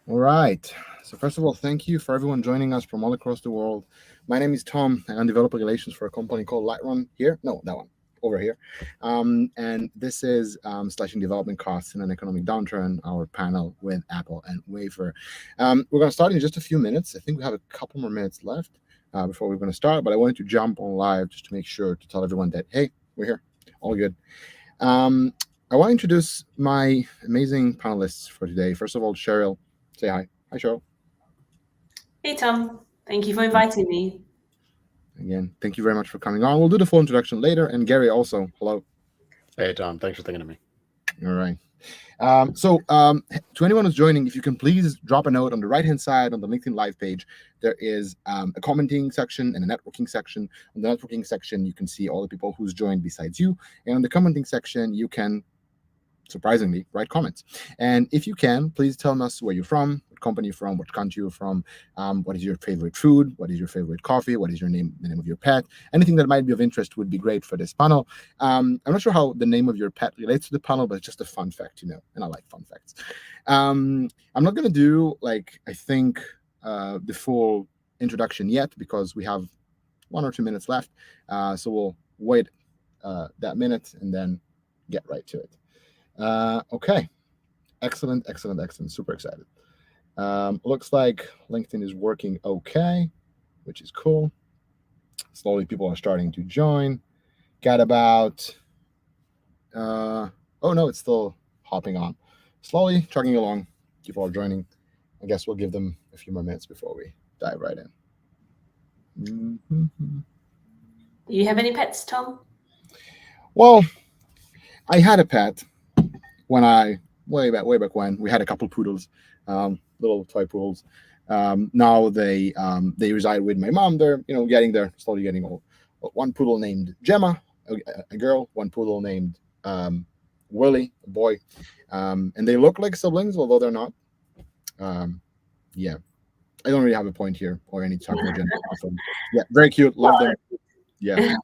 All right. So first of all, thank you for everyone joining us from all across the world. My name is Tom, and I'm developer relations for a company called Lightrun here. No, that one over here. And this is slashing development costs in an economic downturn, our panel with Apple and Wayfair. We're going to start in just a few minutes. I think we have a couple more minutes left before we're going to start, but I wanted to jump on live just to make sure to tell everyone that, hey, we're here. All good. I want to introduce my amazing panelists for today. First of all, Cheryl. Say hi. Hi, Cheryl. Hey, Tom. Thank you for inviting me. Again, thank you very much for coming on. We'll do the full introduction later. And Gary also. Hello. Hey, Tom. Thanks for thinking of me. All right. To anyone who's joining, if you can please drop a note on the right-hand side on the LinkedIn Live page, there is a commenting section and a networking section. On the networking section, you can see all the people who's joined besides you. And on the commenting section, you can, surprisingly, write comments. And if you can, please tell us where you're from, what company you're from, what country you're from, what is your favorite food, what is your favorite coffee, what is the name of your pet. Anything that might be of interest would be great for this panel. I'm not sure how the name of your pet relates to the panel, but it's just a fun fact, and I like fun facts. I'm not going to do, I think, the full introduction yet because we have 1 or 2 minutes left. So we'll wait that minute and then get right to it. Okay. Excellent. Super excited. Looks like LinkedIn is working okay, which is cool. Slowly people are starting to join. Got about, oh no, it's still hopping on. Slowly chugging along. People are joining. I guess we'll give them a few more minutes before we dive right in. Do you have any pets, Tom? Well, I had a pet when way back when. We had a couple poodles, little toy poodles. Now they reside with my mom. They're slowly getting old. One poodle named Gemma, a girl. One poodle named Willie, a boy. And they look like siblings, although they're not. Yeah, I don't really have a point here or any talk about gender. Yeah, very cute. Love them. Yeah,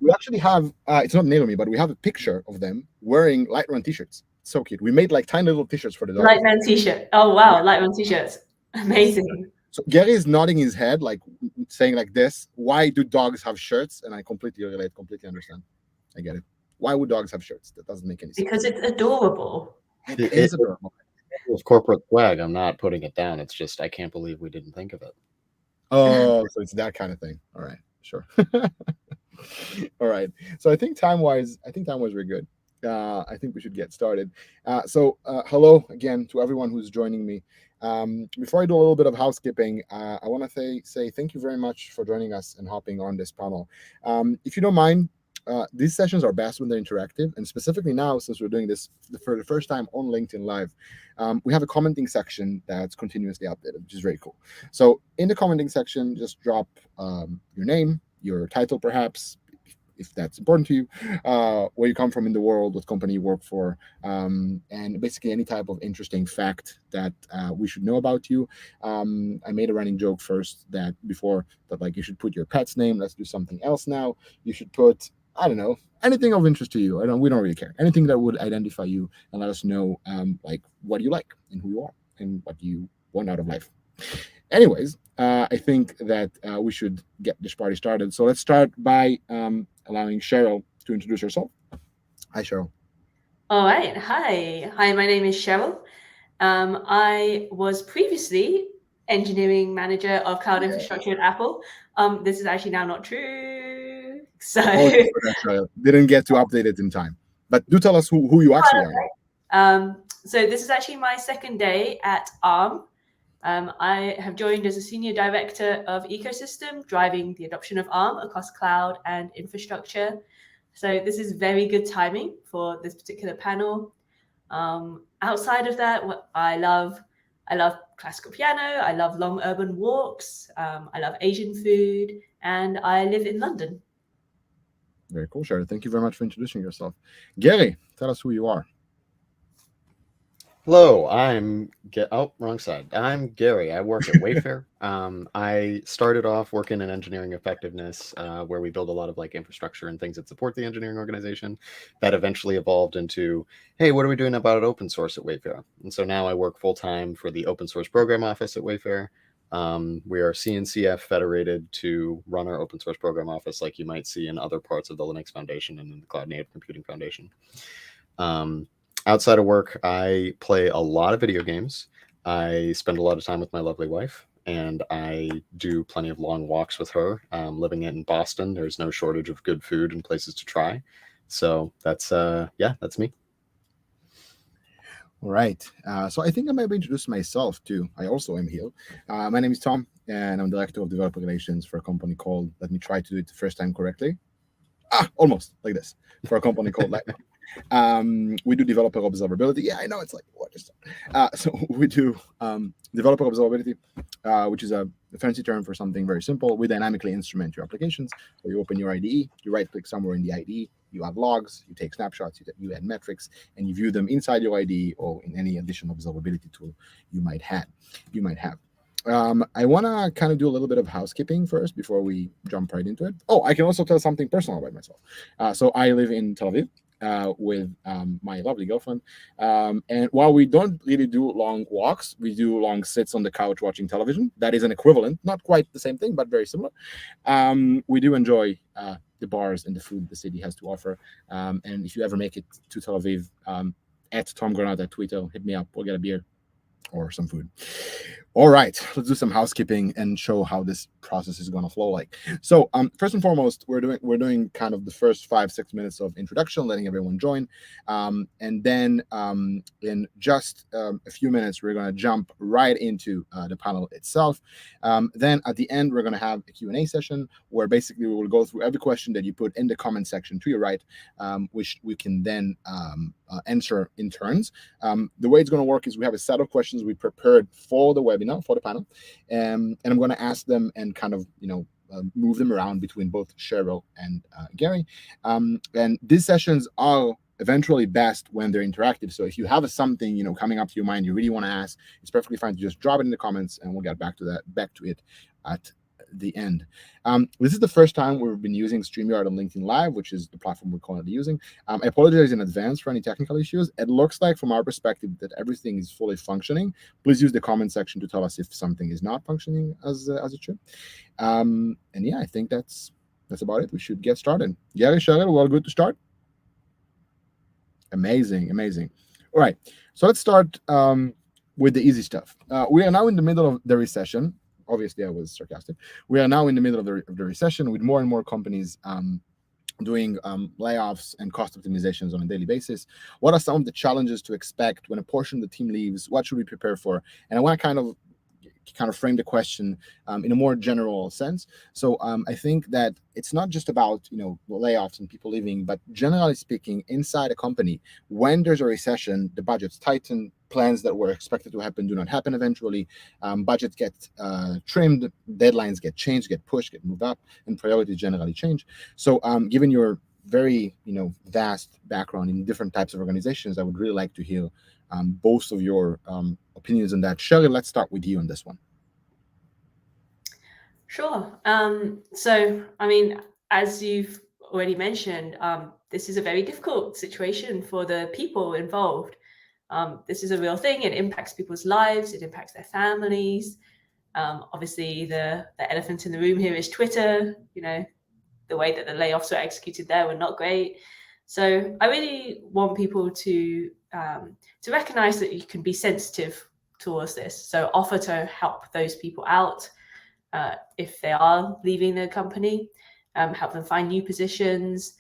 we actually have. It's not near me, but we have a picture of them wearing Lightrun t-shirts. So cute. We made tiny little t-shirts for the dog. Lightrun t-shirt. Oh wow, Lightrun t-shirts. Amazing. So Gary is nodding his head, saying like this. Why do dogs have shirts? And I completely relate, completely understand. I get it. Why would dogs have shirts? That doesn't make any sense. Because it's adorable. It is adorable. With corporate swag, I'm not putting it down. It's just I can't believe we didn't think of it. Oh, so it's that kind of thing. All right, sure. All right. So I think time-wise, we're good. I think we should get started. Hello again to everyone who's joining me. Before I do a little bit of housekeeping, I want to say thank you very much for joining us and hopping on this panel. If you don't mind, these sessions are best when they're interactive, and specifically now, since we're doing this for the first time on LinkedIn Live, we have a commenting section that's continuously updated, which is very cool. So in the commenting section, just drop your name, your title perhaps, if that's important to you, where you come from in the world, what company you work for, and basically any type of interesting fact that we should know about you. I made a running joke first that you should put your pet's name. Let's do something else now. You should put, I don't know, anything of interest to you. We don't really care. Anything that would identify you and let us know what you like and who you are and what you want out of life. Anyways, I think that we should get this party started. So let's start by allowing Cheryl to introduce herself. Hi, Cheryl. All right. Hi, my name is Cheryl. I was previously engineering manager of cloud infrastructure at Apple. This is actually now not true. So didn't get to update it in time. But do tell us who you actually are. So this is actually my second day at ARM. I have joined as a senior director of ecosystem, driving the adoption of ARM across cloud and infrastructure. So this is very good timing for this particular panel. Outside of that, I love classical piano. I love long urban walks. I love Asian food, and I live in London. Very cool, Cheryl. Thank you very much for introducing yourself. Gary, tell us who you are. Hello, wrong side. I'm Gary. I work at Wayfair. I started off working in engineering effectiveness, where we build a lot of like infrastructure and things that support the engineering organization. That eventually evolved into, hey, what are we doing about open source at Wayfair? And so now I work full time for the open source program office at Wayfair. We are CNCF federated to run our open source program office like you might see in other parts of the Linux Foundation and in the Cloud Native Computing Foundation. Um, Outside of work, I play a lot of video games. I spend a lot of time with my lovely wife, and I do plenty of long walks with her. Living in Boston, there's no shortage of good food and places to try. So that's that's me. All right. So I think I might introduce myself too. I also am here. My name is Tom, and I'm Director of Developer Relations for a company called, let me try to do it the first time correctly. Almost like this, for a company called Lightrun. We do developer observability. Yeah, I know it's like, what is that? So we do developer observability, which is a fancy term for something very simple. We dynamically instrument your applications. So you open your IDE, you right click somewhere in the IDE, you add logs, you take snapshots, you add metrics, and you view them inside your IDE or in any additional observability tool you might have. I want to kind of do a little bit of housekeeping first before we jump right into it. Oh, I can also tell something personal about myself. So I live in Tel Aviv with my lovely girlfriend. And while we don't really do long walks, we do long sits on the couch watching television. That is an equivalent, not quite the same thing, but very similar. We do enjoy the bars and the food the city has to offer. And if you ever make it to Tel Aviv, at Tom Granat at Twitter, hit me up. We'll get a beer or some food. All right, let's do some housekeeping and show how this process is going to flow like. So first and foremost, we're doing kind of the first 5-6 minutes of introduction, letting everyone join. And then in just a few minutes, we're going to jump right into the panel itself. Then at the end, we're going to have a Q&A session where basically we will go through every question that you put in the comment section to your right, which we can then answer in turns. The way it's going to work is we have a set of questions we prepared for the webinar, for the panel, and I'm going to ask them and kind of move them around between both Cheryl and Gary. And these sessions are eventually best when they're interactive. So if you have something coming up to your mind you really want to ask, it's perfectly fine to just drop it in the comments, and we'll get back to it at the end. This is the first time we've been using StreamYard and LinkedIn Live, which is the platform we're currently using. I apologize in advance for any technical issues. It looks like from our perspective that everything is fully functioning. Please use the comment section to tell us if something is not functioning as it should. And yeah, I think that's about it. We should get started. Gary, Cheryl, we're all good to start? Amazing. All right, so let's start with the easy stuff. We are now in the middle of the recession. Obviously, I was sarcastic. We are now in the middle of the recession with more and more companies doing layoffs and cost optimizations on a daily basis. What are some of the challenges to expect when a portion of the team leaves? What should we prepare for? And I want to kind of frame the question in a more general sense. So I think that it's not just about layoffs and people leaving, but generally speaking, inside a company, when there's a recession, the budgets tighten, plans that were expected to happen do not happen eventually, budgets get trimmed, deadlines get changed, get pushed, get moved up, and priorities generally change. So given your very vast background in different types of organizations, I would really like to hear both of your opinions on that. Shelley, let's start with you on this one. Sure. So, I mean, as you've already mentioned, this is a very difficult situation for the people involved. This is a real thing. It impacts people's lives. It impacts their families. Obviously, the elephant in the room here is Twitter. The way that the layoffs were executed there were not great. So I really want people to recognize that you can be sensitive towards this. So offer to help those people out if they are leaving the company, help them find new positions,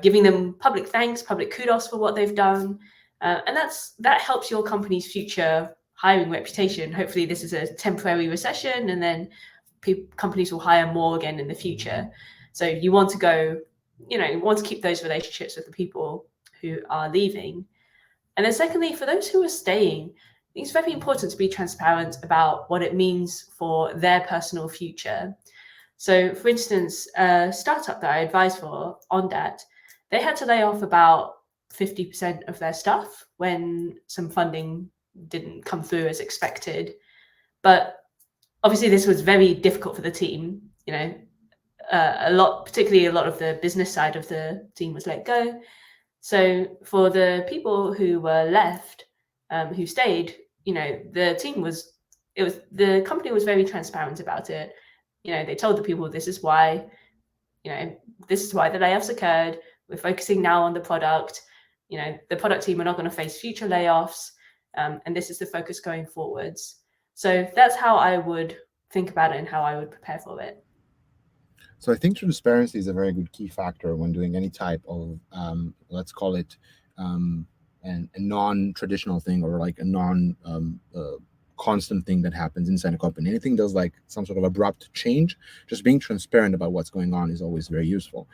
giving them public thanks, public kudos for what they've done. And that helps your company's future hiring reputation. Hopefully this is a temporary recession, and then companies will hire more again in the future. So you want to you want to keep those relationships with the people who are leaving. And then secondly, for those who are staying, I think it's very important to be transparent about what it means for their personal future. So for instance, a startup that I advised for on that, they had to lay off about 50% of their stuff when some funding didn't come through as expected. But obviously this was very difficult for the team. Particularly a lot of the business side of the team was let go. So for the people who were left, who stayed, the company was very transparent about it. They told the people, this is why the layoffs occurred. We're focusing now on the product. The product team are not going to face future layoffs, and this is the focus going forwards. So that's how I would think about it and how I would prepare for it. So I think transparency is a very good key factor when doing any type of, let's call it, a non-traditional thing, or like a constant thing that happens inside a company. Anything does like some sort of abrupt change, just being transparent about what's going on is always very useful.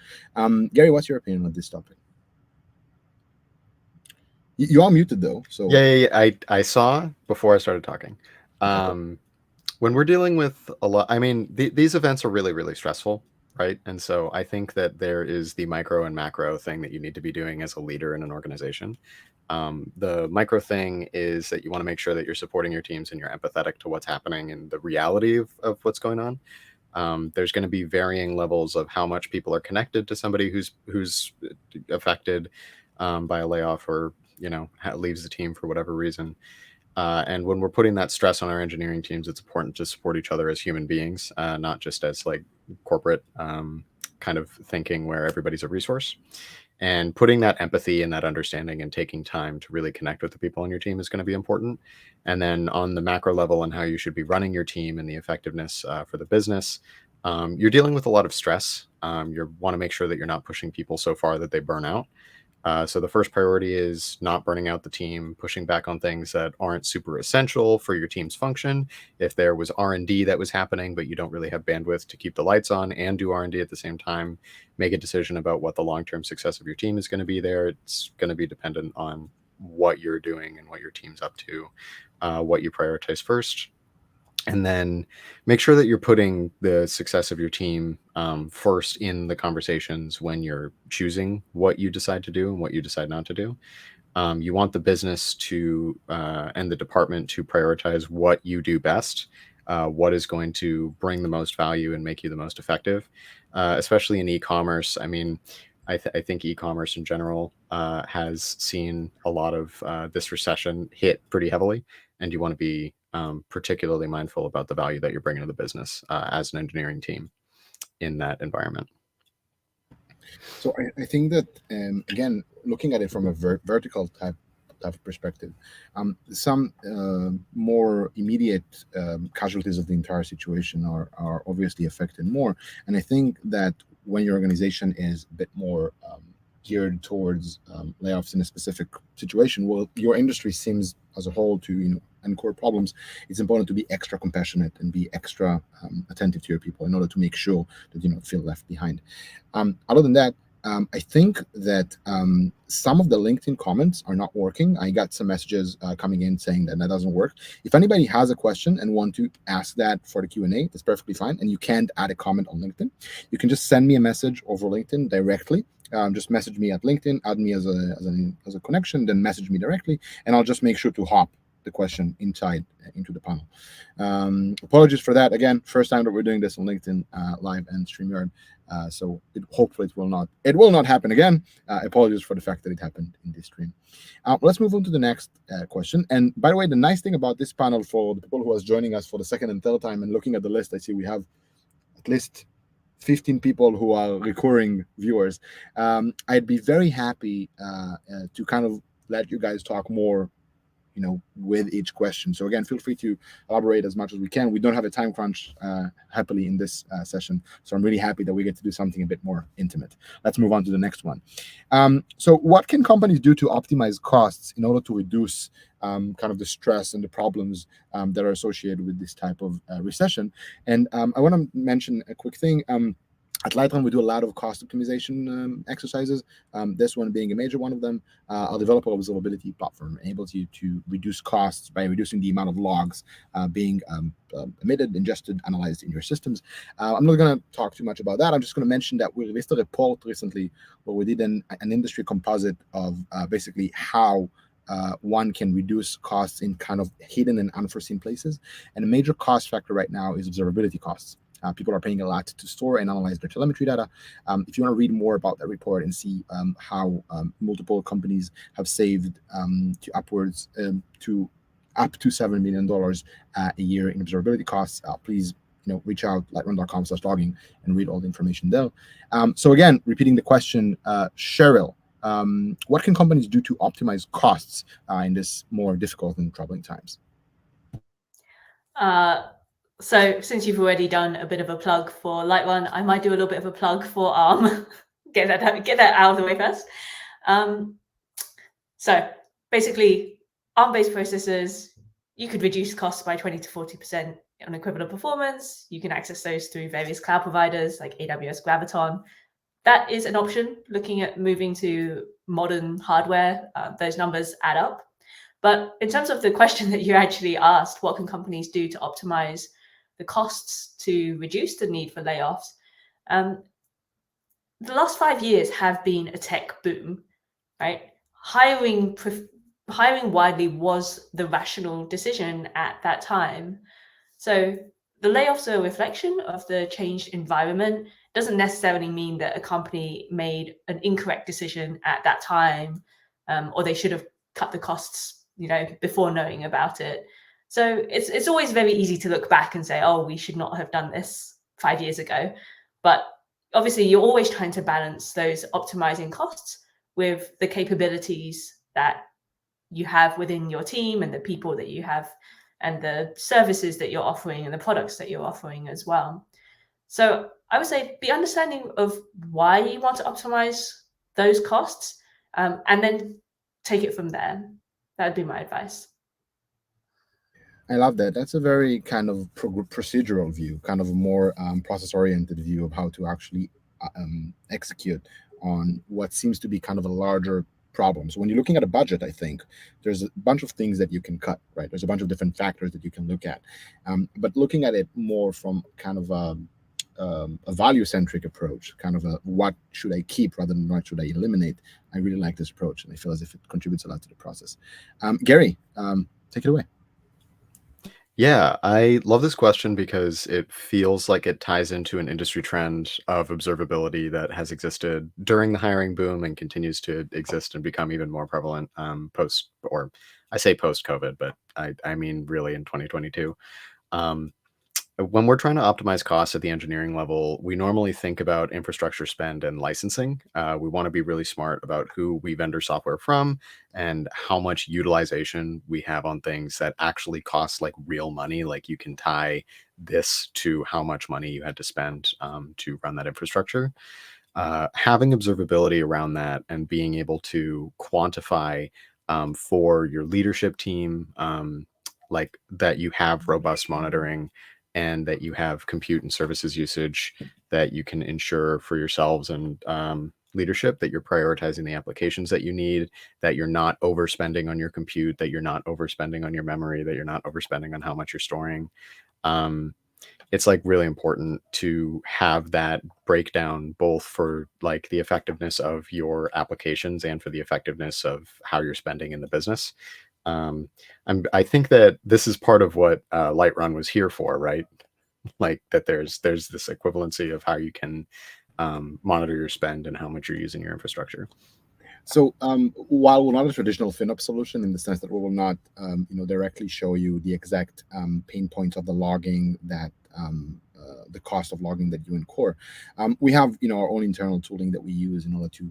Gary, what's your opinion on this topic? You are muted though. So yeah. I saw before I started talking. When we're dealing with a lot, I mean, these events are really, really stressful, right? And so I think that there is the micro and macro thing that you need to be doing as a leader in an organization. The micro thing is that you want to make sure that you're supporting your teams and you're empathetic to what's happening and the reality of what's going on. There's going to be varying levels of how much people are connected to somebody who's affected by a layoff, or leaves the team for whatever reason. And when we're putting that stress on our engineering teams, it's important to support each other as human beings, not just as like corporate kind of thinking where everybody's a resource. And putting that empathy and that understanding and taking time to really connect with the people on your team is going to be important. And then on the macro level and how you should be running your team and the effectiveness for the business, you're dealing with a lot of stress. You want to make sure that you're not pushing people so far that they burn out. So the first priority is not burning out the team, pushing back on things that aren't super essential for your team's function. If there was R&D that was happening, but you don't really have bandwidth to keep the lights on and do R&D at the same time, make a decision about what the long-term success of your team is going to be there. It's going to be dependent on what you're doing and what your team's up to, what you prioritize first. And then make sure that you're putting the success of your team first in the conversations when you're choosing what you decide to do and what you decide not to do. You want the business to and the department to prioritize what you do best, what is going to bring the most value and make you the most effective, especially in e-commerce. I mean, I think e-commerce in general has seen a lot of this recession hit pretty heavily, and you want to be particularly mindful about the value that you're bringing to the business as an engineering team in that environment. So I think that, again, looking at it from a vertical type of perspective, some more immediate casualties of the entire situation are obviously affected more. And I think that when your organization is a bit more geared towards layoffs in a specific situation, well, your industry seems as a whole to uncover problems. It's important to be extra compassionate and be extra attentive to your people in order to make sure that you don't feel left behind. Other than that, I think that some of the LinkedIn comments are not working. I got some messages coming in saying that doesn't work. If anybody has a question and want to ask that for the Q&A, that's perfectly fine. And you can't add a comment on LinkedIn. You can just send me a message over LinkedIn directly. Just message me at LinkedIn, add me as a connection, then message me directly, and I'll just make sure to hop the question into the panel. Apologies for that. Again, first time that we're doing this on LinkedIn Live and StreamYard. So hopefully it will not happen again. Apologies for the fact that it happened in this stream. Let's move on to the next question. And by the way, the nice thing about this panel, for the people who are joining us for the second and third time and looking at the list, I see we have at least 15 people who are recurring viewers. I'd be very happy to kind of let you guys talk more with each question. So again, feel free to elaborate as much as we can. We don't have a time crunch happily in this session, so I'm really happy that we get to do something a bit more intimate. Let's move on to the next one. So what can companies do to optimize costs in order to reduce kind of the stress and the problems that are associated with this type of recession? And I want to mention a quick thing. At Lightrun, we do a lot of cost optimization exercises. This one being a major one of them. Our developer observability platform enables you to reduce costs by reducing the amount of logs being emitted, ingested, analyzed in your systems. I'm not going to talk too much about that. I'm just going to mention that we released a report recently where we did an industry composite of basically how one can reduce costs in kind of hidden and unforeseen places. And a major cost factor right now is observability costs. People are paying a lot to store and analyze their telemetry data. If you want to read more about that report and see how multiple companies have saved to upwards to up to $7 million a year in observability costs, please reach out lightrun.com/logging and read all the information there. So again, repeating the question, Cheryl, what can companies do to optimize costs in this more difficult and troubling times? So since you've already done a bit of a plug for Lightrun, I might do a little bit of a plug for ARM. get that out of the way first. So basically, ARM-based processors, you could reduce costs by 20 to 40% on equivalent performance. You can access those through various cloud providers like AWS Graviton. That is an option. Looking at moving to modern hardware, those numbers add up. But in terms of the question that you actually asked, what can companies do to optimize the costs to reduce the need for layoffs? The last 5 years have been a tech boom, right? Hiring widely was the rational decision at that time. So the layoffs are a reflection of the changed environment. Doesn't necessarily mean that a company made an incorrect decision at that time, or they should have cut the costs, before knowing about it. So it's always very easy to look back and say, oh, we should not have done this 5 years ago. But obviously, you're always trying to balance those optimizing costs with the capabilities that you have within your team and the people that you have and the services that you're offering and the products that you're offering as well. So I would say be understanding of why you want to optimize those costs, and then take it from there. That would be my advice. I love that. That's a very kind of procedural view, kind of a more process-oriented view of how to actually execute on what seems to be kind of a larger problem. So when you're looking at a budget, I think there's a bunch of things that you can cut, right? There's a bunch of different factors that you can look at. But looking at it more from kind of a value-centric approach, kind of a what should I keep rather than what should I eliminate, I really like this approach, and I feel as if it contributes a lot to the process. Gary, take it away. Yeah, I love this question because it feels like it ties into an industry trend of observability that has existed during the hiring boom and continues to exist and become even more prevalent I say post-COVID, but I mean really in 2022. When we're trying to optimize costs at the engineering level, we normally think about infrastructure spend and licensing. We want to be really smart about who we vendor software from and how much utilization we have on things that actually cost like real money. Like you can tie this to how much money you had to spend to run that infrastructure. Having observability around that and being able to quantify for your leadership team, like that you have robust monitoring and that you have compute and services usage that you can ensure for yourselves and leadership, that you're prioritizing the applications that you need, that you're not overspending on your compute, that you're not overspending on your memory, that you're not overspending on how much you're storing. It's like really important to have that breakdown both for like the effectiveness of your applications and for the effectiveness of how you're spending in the business. I think that this is part of what Lightrun was here for, right? Like that there's this equivalency of how you can monitor your spend and how much you're using your infrastructure. So while we're not a traditional FinOps solution in the sense that we will not directly show you the exact pain points of the logging that the cost of logging that you incur, we have our own internal tooling that we use in order to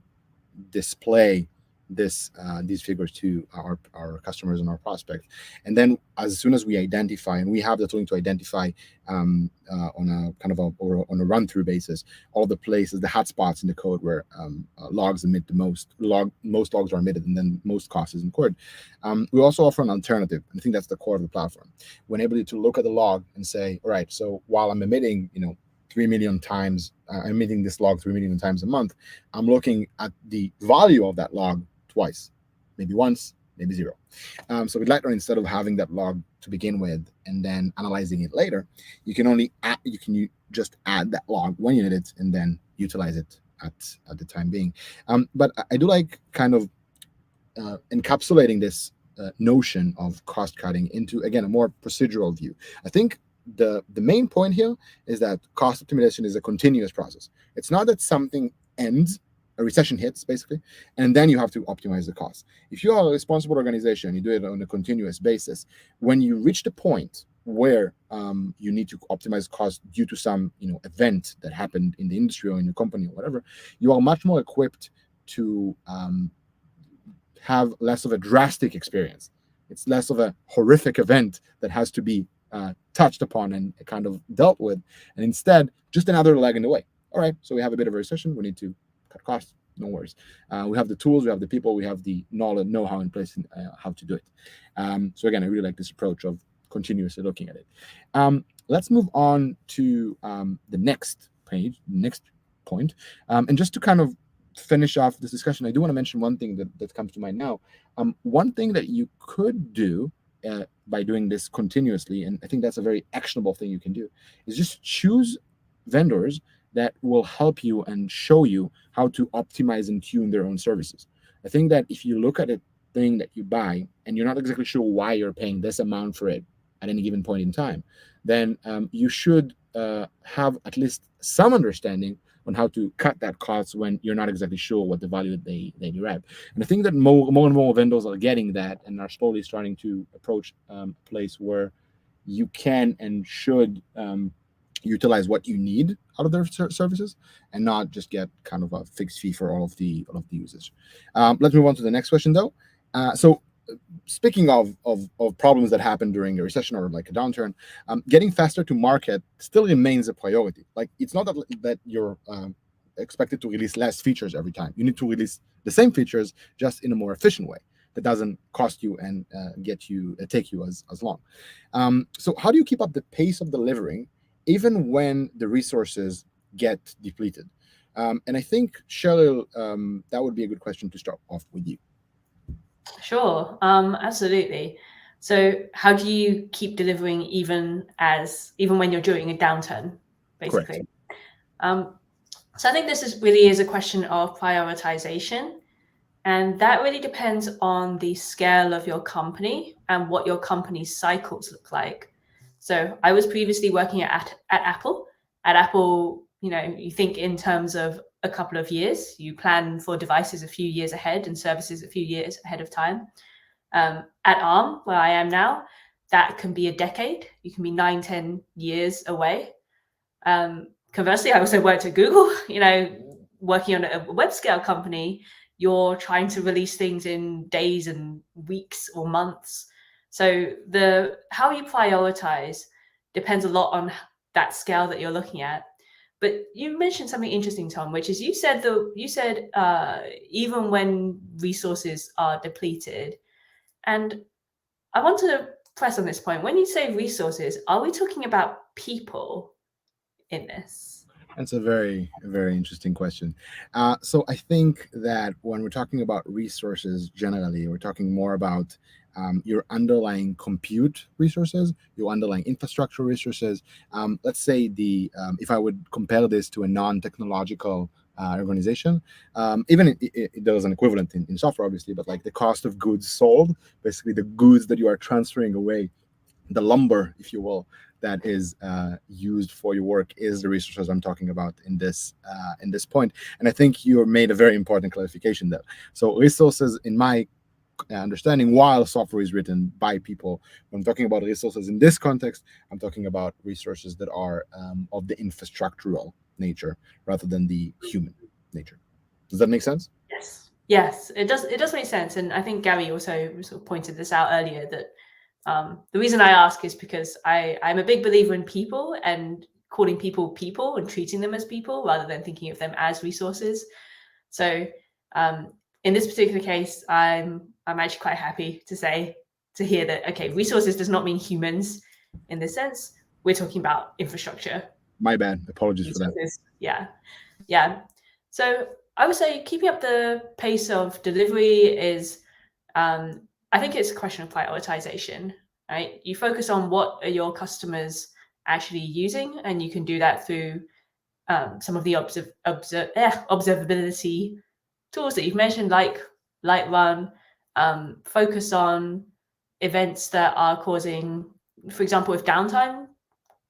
display these figures to our customers and our prospects. And then as soon as we identify, and we have the tooling to identify on a kind of on a run through basis, all the places, the hotspots in the code where logs emit most logs are emitted and then most cost is incurred. We also offer an alternative. I think that's the core of the platform. We're able to look at the log and say, all right, so while I'm emitting 3 million times, I'm emitting this log 3 million times a month, I'm looking at the value of that log twice, maybe once, maybe zero. So with Lightrun, instead of having that log to begin with and then analyzing it later, you can just add that log when you need it and then utilize it at the time being. But I do like kind of encapsulating this notion of cost cutting into, again, a more procedural view. I think the main point here is that cost optimization is a continuous process. It's not that something ends, a recession hits basically, and then you have to optimize the cost. If you are a responsible organization, you do it on a continuous basis. When you reach the point where you need to optimize cost due to some event that happened in the industry or in your company or whatever, you are much more equipped to have less of a drastic experience. It's less of a horrific event that has to be touched upon and kind of dealt with, and instead just another leg in the way. All right, so we have a bit of a recession, we need to cut costs, no worries. We have the tools, we have the people, we have the knowledge, know-how in place, and how to do it. So again, I really like this approach of continuously looking at it. Let's move on to the next point. And just to kind of finish off this discussion, I do want to mention one thing that comes to mind now. One thing that you could do by doing this continuously, and I think that's a very actionable thing you can do, is just choose vendors that will help you and show you how to optimize and tune their own services. I think that if you look at a thing that you buy and you're not exactly sure why you're paying this amount for it at any given point in time, then you should have at least some understanding on how to cut that cost when you're not exactly sure what the value that they derive. And I think that more and more vendors are getting that and are slowly starting to approach a place where you can and should utilize what you need out of their services and not just get kind of a fixed fee for all of the usage. Let's move on to the next question though. So speaking of problems that happen during a recession or like a downturn, getting faster to market still remains a priority. Like, it's not that you're expected to release less features every time. You need to release the same features just in a more efficient way that doesn't cost you and take you as long. So how do you keep up the pace of delivering even when the resources get depleted? And I think, Cheryl, that would be a good question to start off with you. Sure, absolutely. So how do you keep delivering even when you're during a downturn, basically? So I think this really is a question of prioritization, and that really depends on the scale of your company and what your company's cycles look like. So I was previously working at Apple. At Apple, you think in terms of a couple of years. You plan for devices a few years ahead and services a few years ahead of time. At Arm, where I am now, that can be a decade. You can be 9-10 years away. Conversely, I also worked at Google, working on a web scale company. You're trying to release things in days and weeks or months. So how you prioritize depends a lot on that scale that you're looking at. But you mentioned something interesting, Tom, which is you said even when resources are depleted. And I want to press on this point. When you say resources, are we talking about people in this? That's a very, very interesting question. So I think that when we're talking about resources generally, we're talking more about your underlying compute resources, your underlying infrastructure resources. Let's say if I would compare this to a non-technological organization, even there's an equivalent in software, obviously, but like the cost of goods sold, basically the goods that you are transferring away, the lumber, if you will, that is used for your work is the resources I'm talking about in this point. And I think you made a very important clarification there. So resources, in my understanding, while software is written by people, when I'm talking about resources in this context, I'm talking about resources that are of the infrastructural nature rather than the human nature. Does that make sense? Yes, it does. It does make sense. And I think Gary also sort of pointed this out earlier, that the reason I ask is because I'm a big believer in people and calling people and treating them as people rather than thinking of them as resources. So in this particular case, I'm actually quite happy to hear that, okay, resources does not mean humans in this sense. We're talking about infrastructure, My bad. Apologies for that. Yeah. So I would say keeping up the pace of delivery is, I think it's a question of prioritization, right? You focus on what are your customers actually using, and you can do that through some of the observability tools that you've mentioned, like Lightrun. Focus on events that are causing, for example, if downtime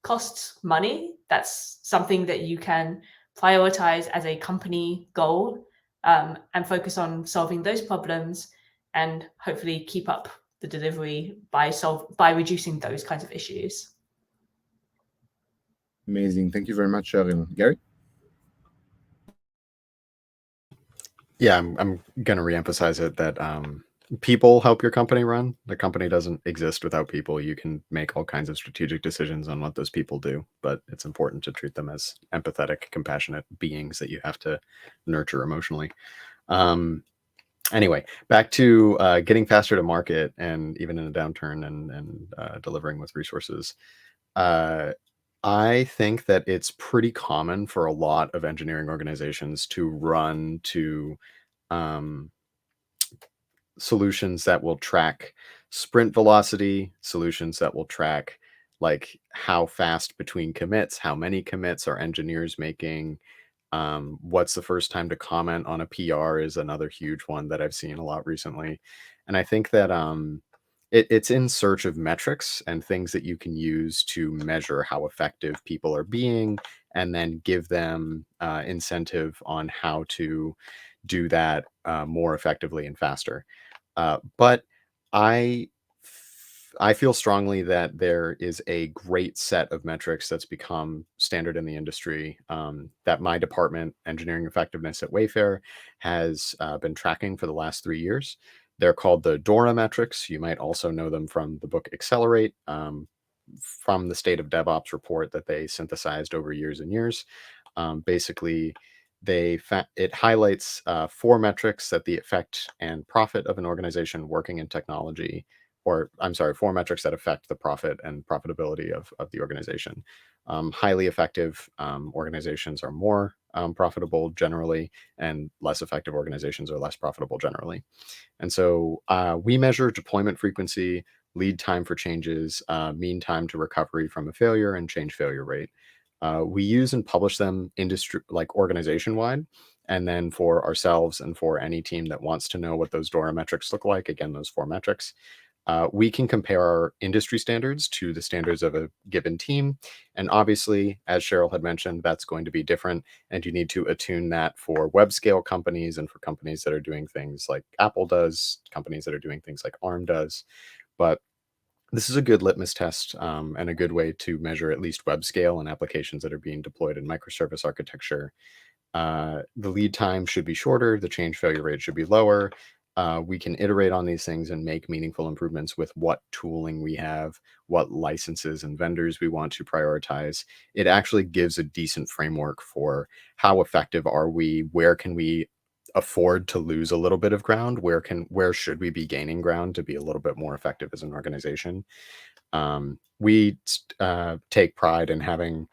costs money, that's something that you can prioritize as a company goal, and focus on solving those problems, and hopefully keep up the delivery by reducing those kinds of issues. Amazing. Thank you very much, Cheryl. Gary? Yeah, I'm going to reemphasize it that people help your company run. The company doesn't exist without people. You can make all kinds of strategic decisions on what those people do, but it's important to treat them as empathetic, compassionate beings that you have to nurture emotionally. Anyway, back to getting faster to market, and even in a downturn, and delivering with resources. I think that it's pretty common for a lot of engineering organizations to run to solutions that will track sprint velocity, solutions that will track like how fast between commits, how many commits are engineers making. What's the first time to comment on a PR is another huge one that I've seen a lot recently. And I think that it's in search of metrics and things that you can use to measure how effective people are being, and then give them incentive on how to do that more effectively and faster. But I I feel strongly that there is a great set of metrics that's become standard in the industry, that my department, engineering effectiveness at Wayfair, has been tracking for the last 3 years. They're called the DORA metrics. You might also know them from the book Accelerate, from the State of DevOps report that they synthesized over years and years. Basically, it highlights 4 metrics that the effect and profit of an organization working in technology, or I'm sorry, 4 metrics that affect the profit and profitability of the organization. Highly effective organizations are more profitable generally, and less effective organizations are less profitable generally. And so we measure deployment frequency, lead time for changes, mean time to recovery from a failure, and change failure rate. We use and publish them industry, like organization wide. And then for ourselves and for any team that wants to know what those DORA metrics look like, again, those 4 metrics, we can compare our industry standards to the standards of a given team. And obviously, as Cheryl had mentioned, that's going to be different. And you need to attune that for web scale companies, and for companies that are doing things like Apple does, companies that are doing things like ARM does. But this is a good litmus test, and a good way to measure at least web scale and applications that are being deployed in microservice architecture. The lead time should be shorter. The change failure rate should be lower. We can iterate on these things and make meaningful improvements with what tooling we have, what licenses and vendors we want to prioritize. It actually gives a decent framework for how effective are we, where can we afford to lose a little bit of ground, where should we be gaining ground to be a little bit more effective as an organization. We take pride in having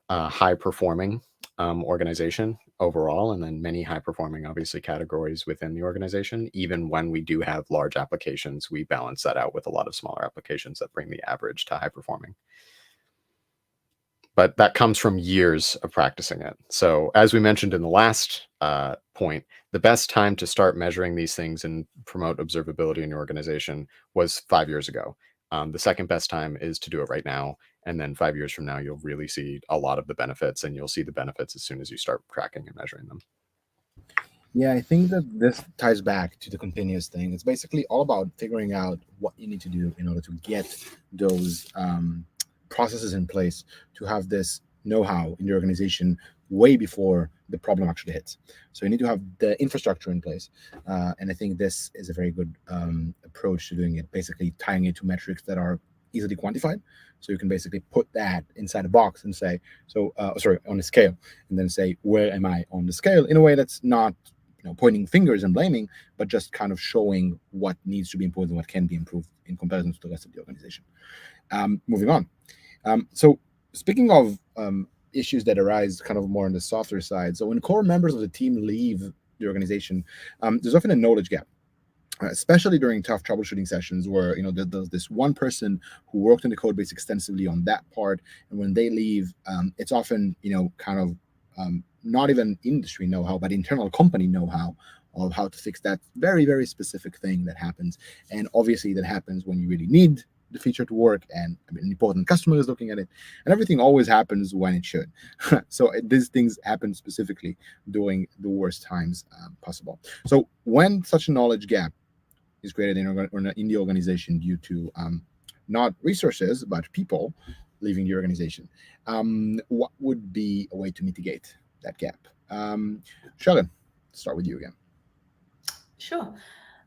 a high performing organization overall, and then many high performing, obviously, categories within the organization. Even when we do have large applications, we balance that out with a lot of smaller applications that bring the average to high performing. But that comes from years of practicing it. So as we mentioned in the last point, the best time to start measuring these things and promote observability in your organization was 5 years ago. The second best time is to do it right now. And then 5 years from now, you'll really see a lot of the benefits, and you'll see the benefits as soon as you start tracking and measuring them. Yeah, I think that this ties back to the continuous thing. It's basically all about figuring out what you need to do in order to get those processes in place, to have this know-how in your organization way before the problem actually hits. So you need to have the infrastructure in place. And I think this is a very good approach to doing it, basically tying it to metrics that are easily quantified. So you can basically put that inside a box and say, on a scale, and then say, where am I on the scale, in a way that's not pointing fingers and blaming, but just kind of showing what needs to be improved and what can be improved in comparison to the rest of the organization. Moving on. So speaking of issues that arise kind of more on the softer side. So when core members of the team leave the organization, there's often a knowledge gap, especially during tough troubleshooting sessions where there's this one person who worked in the code base extensively on that part, and when they leave, it's often kind of not even industry know-how, but internal company know-how of how to fix that very, very specific thing that happens. And obviously that happens when you really need the feature to work, and an important customer is looking at it, and everything always happens when it should. So these things happen specifically during the worst times possible. So when such a knowledge gap is created in the organization due to not resources but people leaving the organization, what would be a way to mitigate that gap? Sheldon, start with you again. Sure.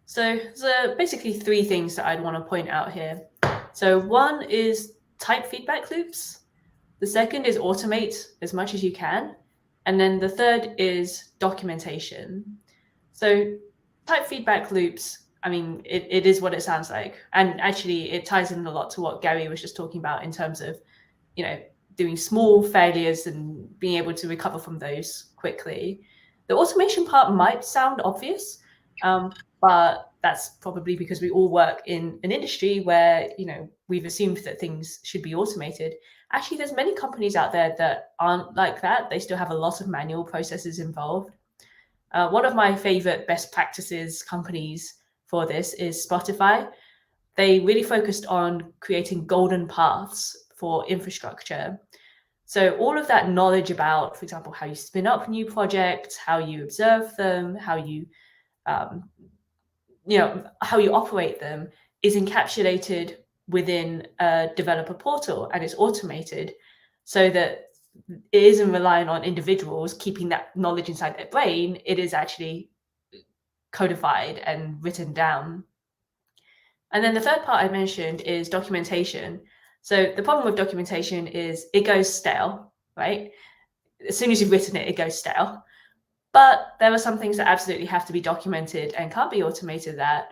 So there's basically three things that I'd want to point out here. So one is type feedback loops. The second is automate as much as you can. And then the third is documentation. So type feedback loops, I mean, it is what it sounds like. And actually, it ties in a lot to what Gary was just talking about in terms of, doing small failures and being able to recover from those quickly. The automation part might sound obvious, but that's probably because we all work in an industry where, we've assumed that things should be automated. Actually, there's many companies out there that aren't like that. They still have a lot of manual processes involved. One of my favorite best practices companies for this is Spotify. They really focused on creating golden paths for infrastructure. So all of that knowledge about, for example, how you spin up new projects, how you observe them, how you how you operate them is encapsulated within a developer portal, and it's automated so that it isn't relying on individuals keeping that knowledge inside their brain. It is actually codified and written down. And then the third part I mentioned is documentation. So the problem with documentation is it goes stale, right? As soon as you've written it, it goes stale. But there are some things that absolutely have to be documented and can't be automated that.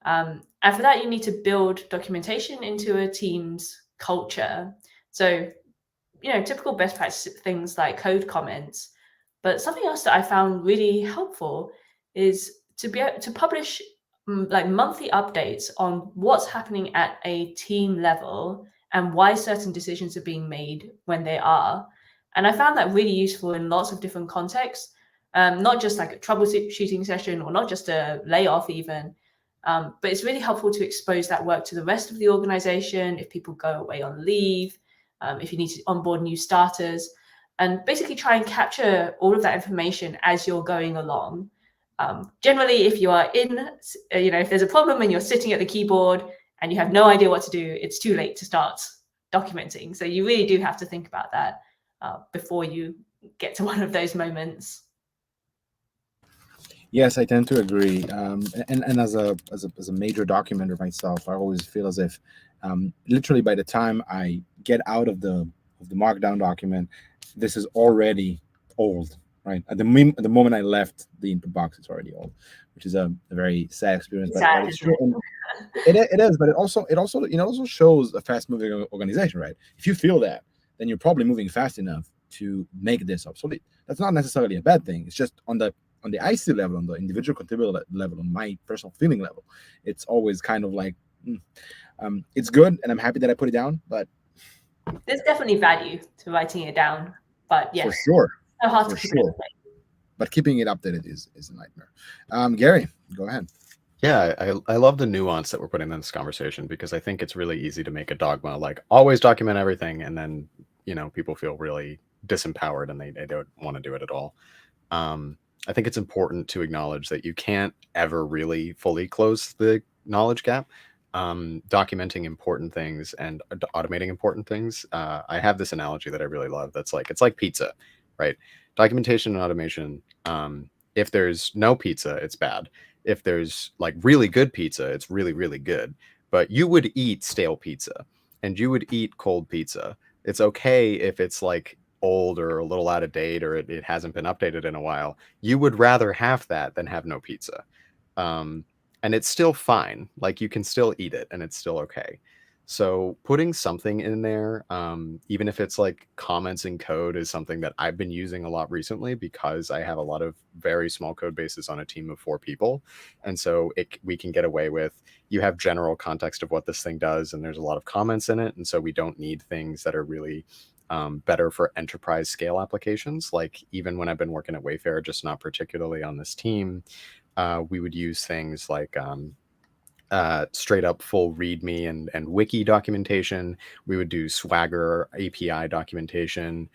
And for that, you need to build documentation into a team's culture. So, typical best practice things like code comments. But something else that I found really helpful is to be able to publish like monthly updates on what's happening at a team level and why certain decisions are being made when they are. And I found that really useful in lots of different contexts. Not just like a troubleshooting session or not just a layoff even, but it's really helpful to expose that work to the rest of the organization if people go away on leave, if you need to onboard new starters, and basically try and capture all of that information as you're going along. Generally, if you are if there's a problem and you're sitting at the keyboard and you have no idea what to do, it's too late to start documenting. So you really do have to think about that before you get to one of those moments. Yes, I tend to agree. And as a major documenter myself, I always feel as if literally by the time I get out of the markdown document, this is already old. Right at the moment I left the input box, it's already old, which is a very sad experience. But it's true. And it is, but it also shows a fast-moving organization, right? If you feel that, then you're probably moving fast enough to make this obsolete. That's not necessarily a bad thing. It's just on the IC level, on the individual contributor level, on my personal feeling level, it's always kind of like, it's good, and I'm happy that I put it down. But there's definitely value to writing it down. But yes, for sure. So hard for to keep sure. But keeping it updated is a nightmare. Gary, go ahead. Yeah, I love the nuance that we're putting in this conversation, because I think it's really easy to make a dogma like always document everything, and then people feel really disempowered and they don't want to do it at all. I think it's important to acknowledge that you can't ever really fully close the knowledge gap. Documenting important things and automating important things. I have this analogy that I really love. That's like, it's like pizza, right? Documentation and automation. If there's no pizza, it's bad. If there's like really good pizza, it's really, really good. But you would eat stale pizza and you would eat cold pizza. It's okay if it's like old or a little out of date, or it hasn't been updated in a while. You would rather have that than have no pizza. And it's still fine. Like, you can still eat it and it's still okay. So putting something in there, even if it's like comments in code, is something that I've been using a lot recently because I have a lot of very small code bases on a team of 4 people. And so we can get away with, you have general context of what this thing does, and there's a lot of comments in it. And so we don't need things that are really better for enterprise scale applications. Like even when I've been working at Wayfair, just not particularly on this team, we would use things like straight up full README and wiki documentation. We would do Swagger API documentation.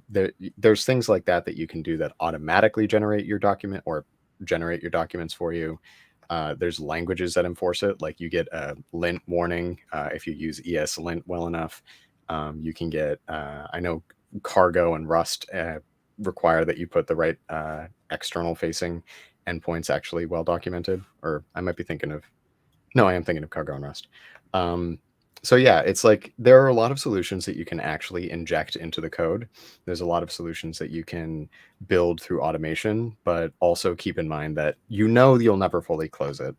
There's things like that that you can do that automatically generate your document or generate your documents for you. There's languages that enforce it, like you get a lint warning if you use ESLint well enough. You can get, I know Cargo and Rust require that you put the right external facing endpoints actually well documented, or I might be thinking of, no, I am thinking of Cargo and Rust. So yeah, it's like there are a lot of solutions that you can actually inject into the code. There's a lot of solutions that you can build through automation, but also keep in mind that you'll never fully close it.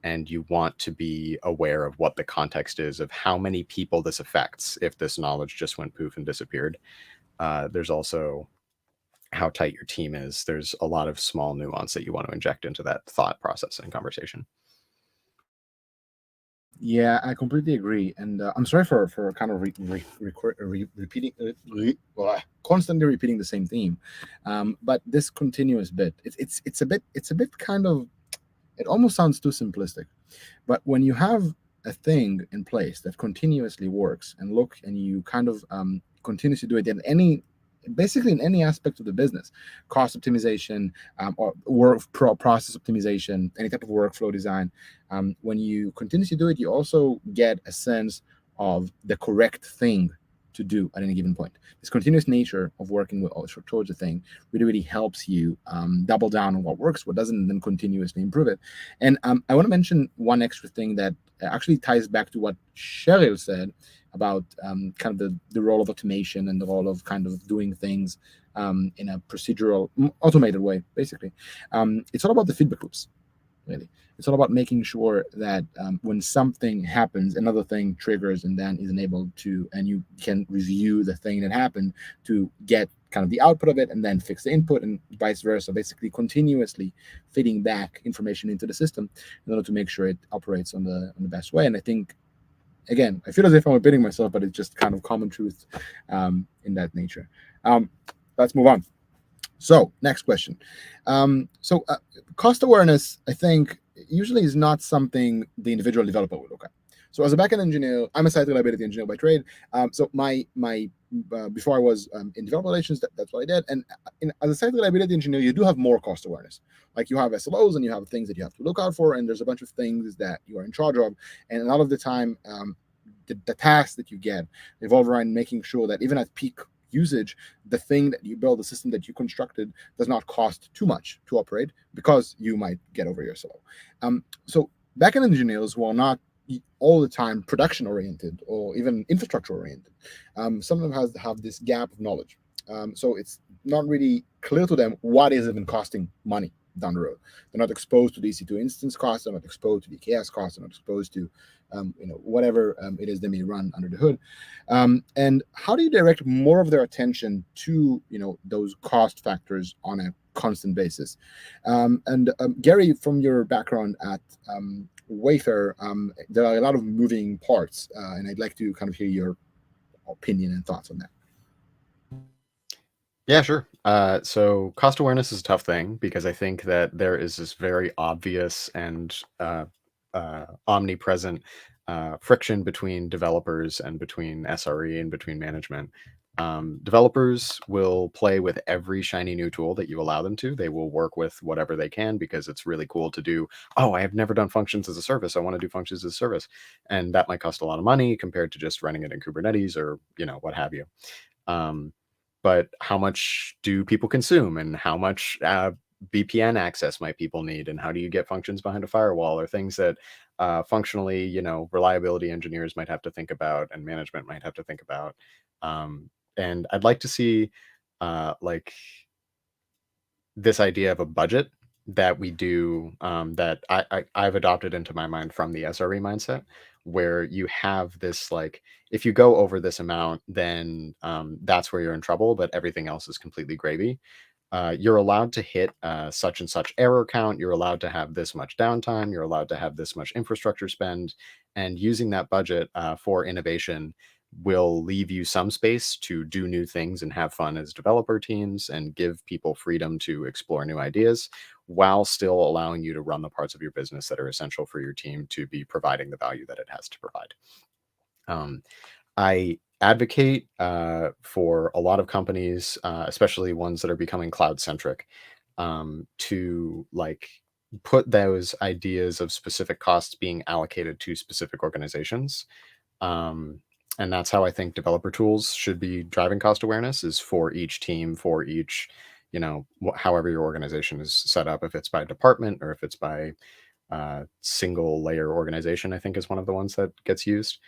And you want to be aware of what the context is of how many people this affects if this knowledge just went poof and disappeared. There's also how tight your team is. There's a lot of small nuance that you want to inject into that thought process and conversation. Yeah, I completely agree, and I'm sorry for kind of repeating, constantly repeating the same theme, but this continuous bit, it's a bit kind of, it almost sounds too simplistic, but when you have a thing in place that continuously works and you kind of continuously do it in any, basically in any aspect of the business, cost optimization, or process optimization, any type of workflow design, when you continuously do it, you also get a sense of the correct thing to do at any given point. This continuous nature of working with towards a thing really helps you double down on what works, what doesn't, and then continuously improve it. And I want to mention one extra thing that actually ties back to what Cheryl said about kind of the role of automation and the role of kind of doing things in a procedural, automated way, basically. It's all about the feedback loops, really. It's all about making sure that when something happens, another thing triggers and then is enabled to, and you can review the thing that happened to get kind of the output of it and then fix the input and vice versa, basically continuously feeding back information into the system in order to make sure it operates on the best way. And I think, again, I feel as if I'm repeating myself, but it's just kind of common truth in that nature. Let's move on. So next question. Cost awareness, I think, usually is not something the individual developer would look at. So as a backend engineer, I'm a site reliability engineer by trade. So my before I was in developer relations, that's what I did. And as a site reliability engineer, you do have more cost awareness. Like you have SLOs and you have things that you have to look out for, and there's a bunch of things that you are in charge of. And a lot of the time, the tasks that you get revolve around making sure that even at peak usage, the thing that you build, the system that you constructed, does not cost too much to operate because you might get over your SLO. So backend engineers who are not all the time production oriented or even infrastructure oriented, some of them have this gap of knowledge. So it's not really clear to them what is even costing money down the road. They're not exposed to the EC2 instance costs. They're not exposed to the KS costs. They're not exposed to whatever it is they may run under the hood. And how do you direct more of their attention to those cost factors on a constant basis? And Gary, from your background at Wayfair, there are a lot of moving parts, and I'd like to kind of hear your opinion and thoughts on that. Yeah, sure. So cost awareness is a tough thing because I think that there is this very obvious and omnipresent friction between developers and between SRE and between management. Developers will play with every shiny new tool that you allow them to. They will work with whatever they can because it's really cool to do. Oh, I have never done functions as a service. I want to do functions as a service. And that might cost a lot of money compared to just running it in Kubernetes or, what have you. But how much do people consume, and how much VPN access might people need, and how do you get functions behind a firewall, or things that functionally, reliability engineers might have to think about and management might have to think about. And I'd like to see like this idea of a budget that we do, that I've adopted into my mind from the SRE mindset, where you have this, like, if you go over this amount, then that's where you're in trouble, but everything else is completely gravy. You're allowed to hit such and such error count. You're allowed to have this much downtime. You're allowed to have this much infrastructure spend. And using that budget for innovation will leave you some space to do new things and have fun as developer teams and give people freedom to explore new ideas while still allowing you to run the parts of your business that are essential for your team to be providing the value that it has to provide. I advocate for a lot of companies, especially ones that are becoming cloud centric, to like put those ideas of specific costs being allocated to specific organizations. Um, and that's how I think developer tools should be driving cost awareness, is for each team, for each, however your organization is set up, if it's by department or if it's by single layer organization, I think is one of the ones that gets used.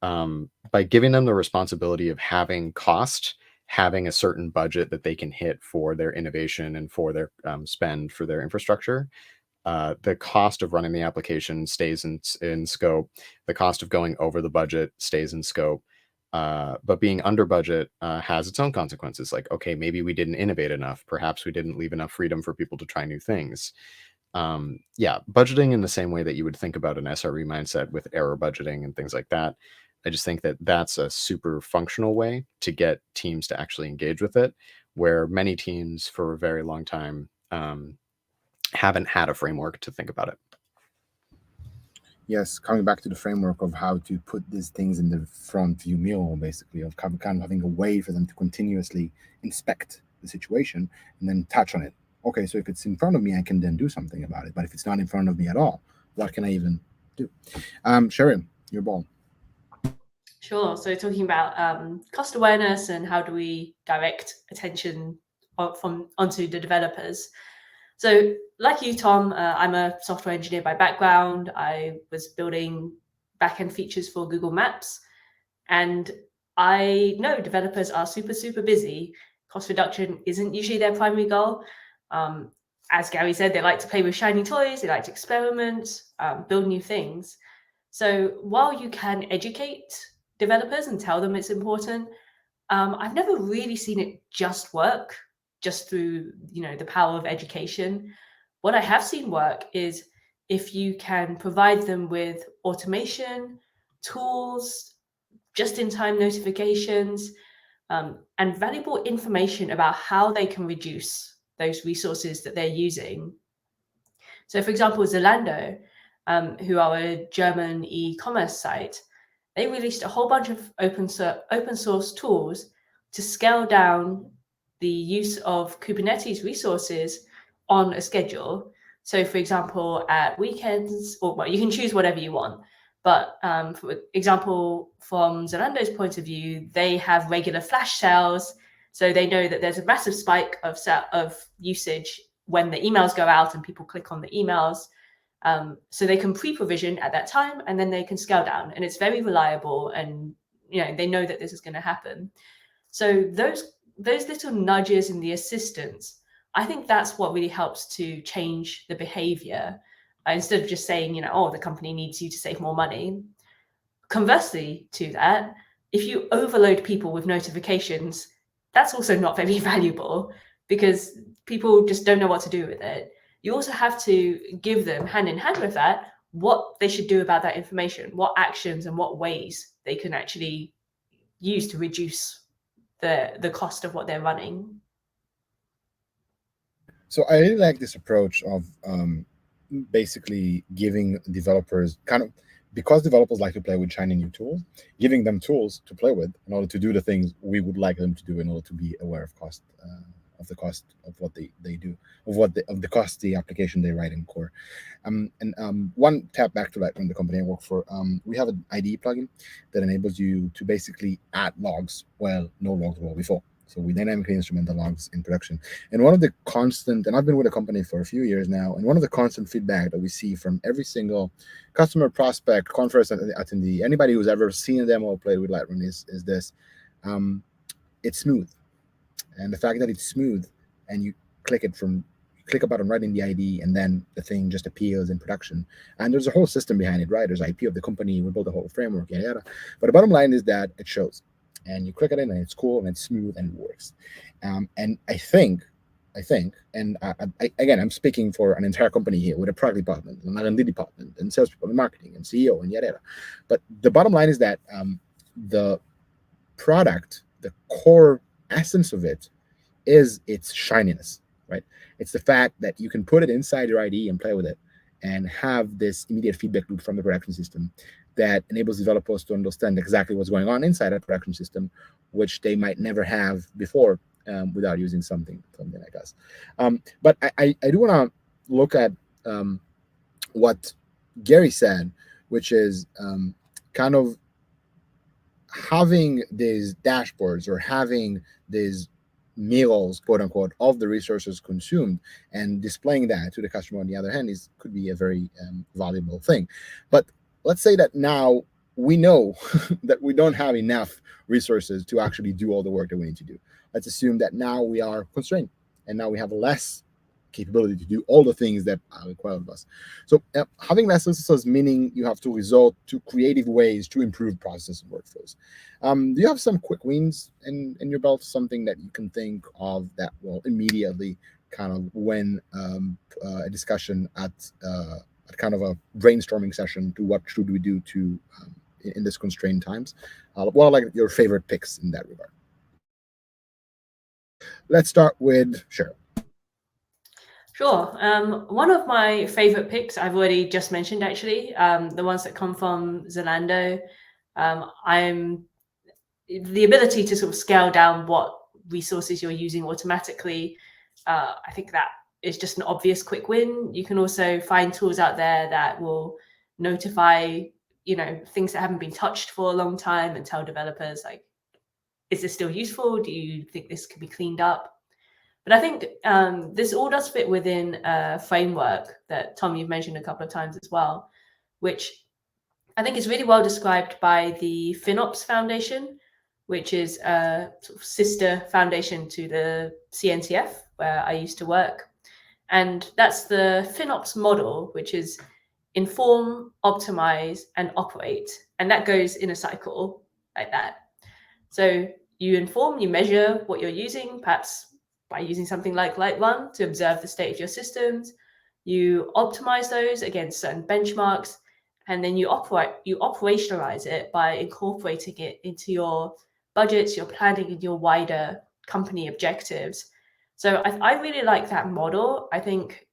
By giving them the responsibility of having cost, having a certain budget that they can hit for their innovation and for their spend for their infrastructure, the cost of running the application stays in scope. The cost of going over the budget stays in scope. But being under budget has its own consequences. Like, okay, maybe we didn't innovate enough. Perhaps we didn't leave enough freedom for people to try new things. Yeah, budgeting in the same way that you would think about an SRE mindset with error budgeting and things like that. I just think that that's a super functional way to get teams to actually engage with it, where many teams for a very long time haven't had a framework to think about it. Yes, coming back to the framework of how to put these things in the front view mirror, basically, of kind of having a way for them to continuously inspect the situation and then touch on it. Okay, so if it's in front of me, I can then do something about it. But if it's not in front of me at all, what can I even do? Sharon, your ball. Sure. So talking about cost awareness and how do we direct attention onto the developers. So like you, Tom, I'm a software engineer by background. I was building backend features for Google Maps. And I know developers are super, super busy. Cost reduction isn't usually their primary goal. As Gary said, they like to play with shiny toys. They like to experiment, build new things. So while you can educate developers and tell them it's important, I've never really seen it just work just through the power of education. What I have seen work is if you can provide them with automation, tools, just-in-time notifications, and valuable information about how they can reduce those resources that they're using. So for example, Zalando, who are a German e-commerce site, they released a whole bunch of open source tools to scale down the use of Kubernetes resources on a schedule. So for example, at weekends, or well, you can choose whatever you want. But for example, from Zalando's point of view, they have regular flash sales. So they know that there's a massive spike of usage when the emails go out and people click on the emails. So they can pre-provision at that time and then they can scale down, and it's very reliable, and they know that this is going to happen. So those little nudges in the assistance, I think that's what really helps to change the behavior, instead of just saying, the company needs you to save more money. Conversely to that, if you overload people with notifications, that's also not very valuable because people just don't know what to do with it. You also have to give them, hand in hand with that, what they should do about that information, what actions and what ways they can actually use to reduce the cost of what they're running. So I really like this approach of basically giving developers because developers like to play with shiny new tools, giving them tools to play with in order to do the things we would like them to do in order to be aware of the cost of what they do, of the cost the application they write in core. One tap back to Lightrun, the company I work for, we have an IDE plugin that enables you to basically add logs where no logs were before. So we dynamically instrument the logs in production. And one of the constant, and I've been with the company for a few years now, and one of the constant feedback that we see from every single customer, prospect, conference attendee, anybody who's ever seen a demo or played with Lightrun is this: it's smooth. And the fact that it's smooth and you click click a button right in the ID, and then the thing just appears in production. And there's a whole system behind it, right? There's IP of the company. We build a whole framework, yada yada. But the bottom line is that it shows, and you click it in, and it's cool, and it's smooth, and it works. And I think, and again, I'm speaking for an entire company here with a product department, an R&D department, and salespeople, and marketing, and CEO, and yada yada. But the bottom line is that the product, the core essence of it, is its shininess, right? It's the fact that you can put it inside your ID and play with it, and have this immediate feedback loop from the production system that enables developers to understand exactly what's going on inside a production system, which they might never have before without using something like us. But I do want to look at what Gary said, which is kind of having these dashboards, or having these mirrors, quote unquote, of the resources consumed, and displaying that to the customer on the other hand could be a very valuable thing. But let's say that now we know that we don't have enough resources to actually do all the work that we need to do. Let's assume that now we are constrained, and now we have less capability to do all the things that are required of us. So having less resources, meaning you have to resort to creative ways to improve processes and workflows. Do you have some quick wins in your belt, something that you can think of that will immediately kind of win a discussion at kind of a brainstorming session to what should we do to in this constrained times? What are like your favorite picks in that regard? Let's start with Cheryl. Sure. One of my favorite picks I've already just mentioned, actually, the ones that come from Zalando. I'm the ability to sort of scale down what resources you're using automatically. I think that is just an obvious quick win. You can also find tools out there that will notify, things that haven't been touched for a long time, and tell developers, like, is this still useful? Do you think this could be cleaned up? But I think this all does fit within a framework that, Tom, you've mentioned a couple of times as well, which I think is really well described by the FinOps Foundation, which is a sort of sister foundation to the CNCF, where I used to work. And that's the FinOps model, which is inform, optimize, and operate. And that goes in a cycle like that. So you inform, you measure what you're using, perhaps by using something like Lightrun to observe the state of your systems. You optimize those against certain benchmarks, and then you operationalize it by incorporating it into your budgets, your planning, and your wider company objectives. So I really like that model. I think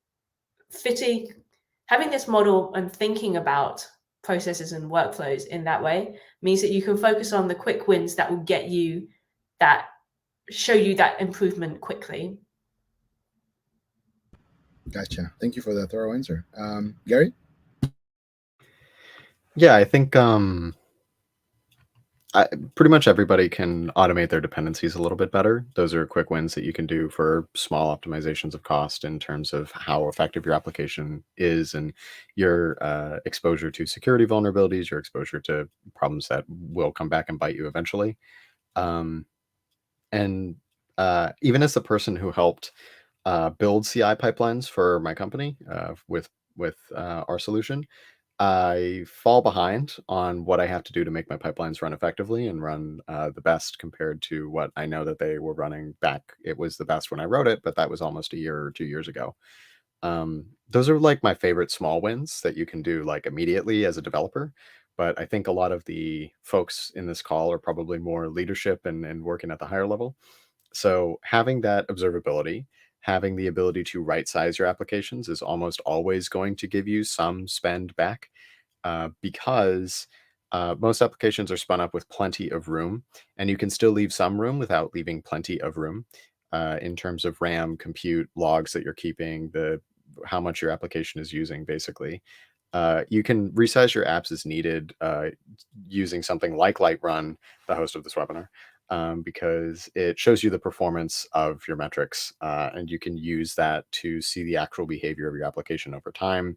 having this model and thinking about processes and workflows in that way means that you can focus on the quick wins that will show you that improvement quickly. Gotcha. Thank you for that thorough answer. Gary? Yeah, I think pretty much everybody can automate their dependencies a little bit better. Those are quick wins that you can do for small optimizations of cost in terms of how effective your application is, and your exposure to security vulnerabilities, your exposure to problems that will come back and bite you eventually. And even as the person who helped build CI pipelines for my company with our solution, I fall behind on what I have to do to make my pipelines run effectively and run the best compared to what I know that they were running back. It was the best when I wrote it, but that was almost a year or 2 years ago. Those are like my favorite small wins that you can do like immediately as a developer. But I think a lot of the folks in this call are probably more leadership and working at the higher level. So having that observability, having the ability to right size your applications is almost always going to give you some spend back, because most applications are spun up with plenty of room, and you can still leave some room without leaving plenty of room in terms of RAM, compute, logs that you're keeping, how much your application is using, basically. You can resize your apps as needed using something like Lightrun, the host of this webinar, because it shows you the performance of your metrics, and you can use that to see the actual behavior of your application over time,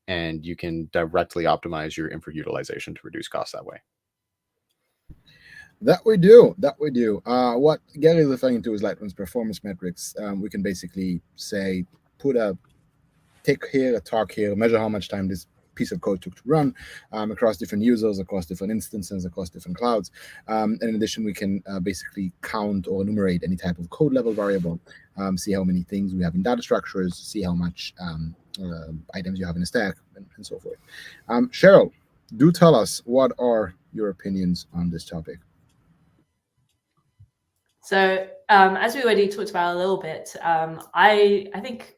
and you can directly optimize your infra utilization to reduce costs that way. That we do. What Gary is referring to is Lightrun's performance metrics. We can basically say put a tick here, a talk here, measure how much time this piece of code took to run across different users, across different instances, across different clouds. And in addition, we can basically count or enumerate any type of code level variable, see how many things we have in data structures, see how much items you have in a stack, and so forth. Cheryl, do tell us, what are your opinions on this topic? So as we already talked about a little bit, I think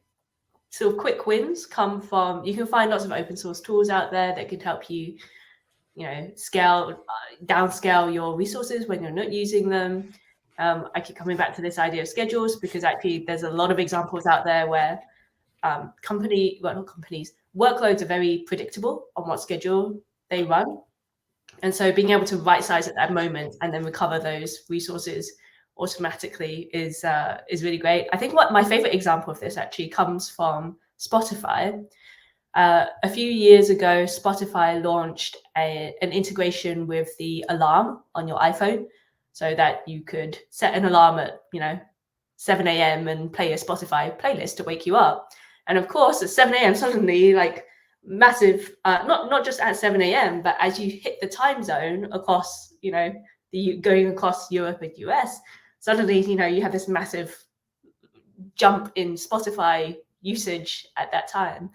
sort of quick wins come from, you can find lots of open source tools out there that could help you, scale, downscale your resources when you're not using them. I keep coming back to this idea of schedules, because actually there's a lot of examples out there where workloads are very predictable on what schedule they run. And so being able to right size at that moment and then recover those resources automatically is really great. I think what my favorite example of this actually comes from Spotify. A few years ago, Spotify launched an integration with the alarm on your iPhone, so that you could set an alarm at 7 a.m. and play a Spotify playlist to wake you up. And of course, at 7 a.m. suddenly, like, massive, not just at 7 a.m., but as you hit the time zone across, going across Europe and US, suddenly, you have this massive jump in Spotify usage at that time.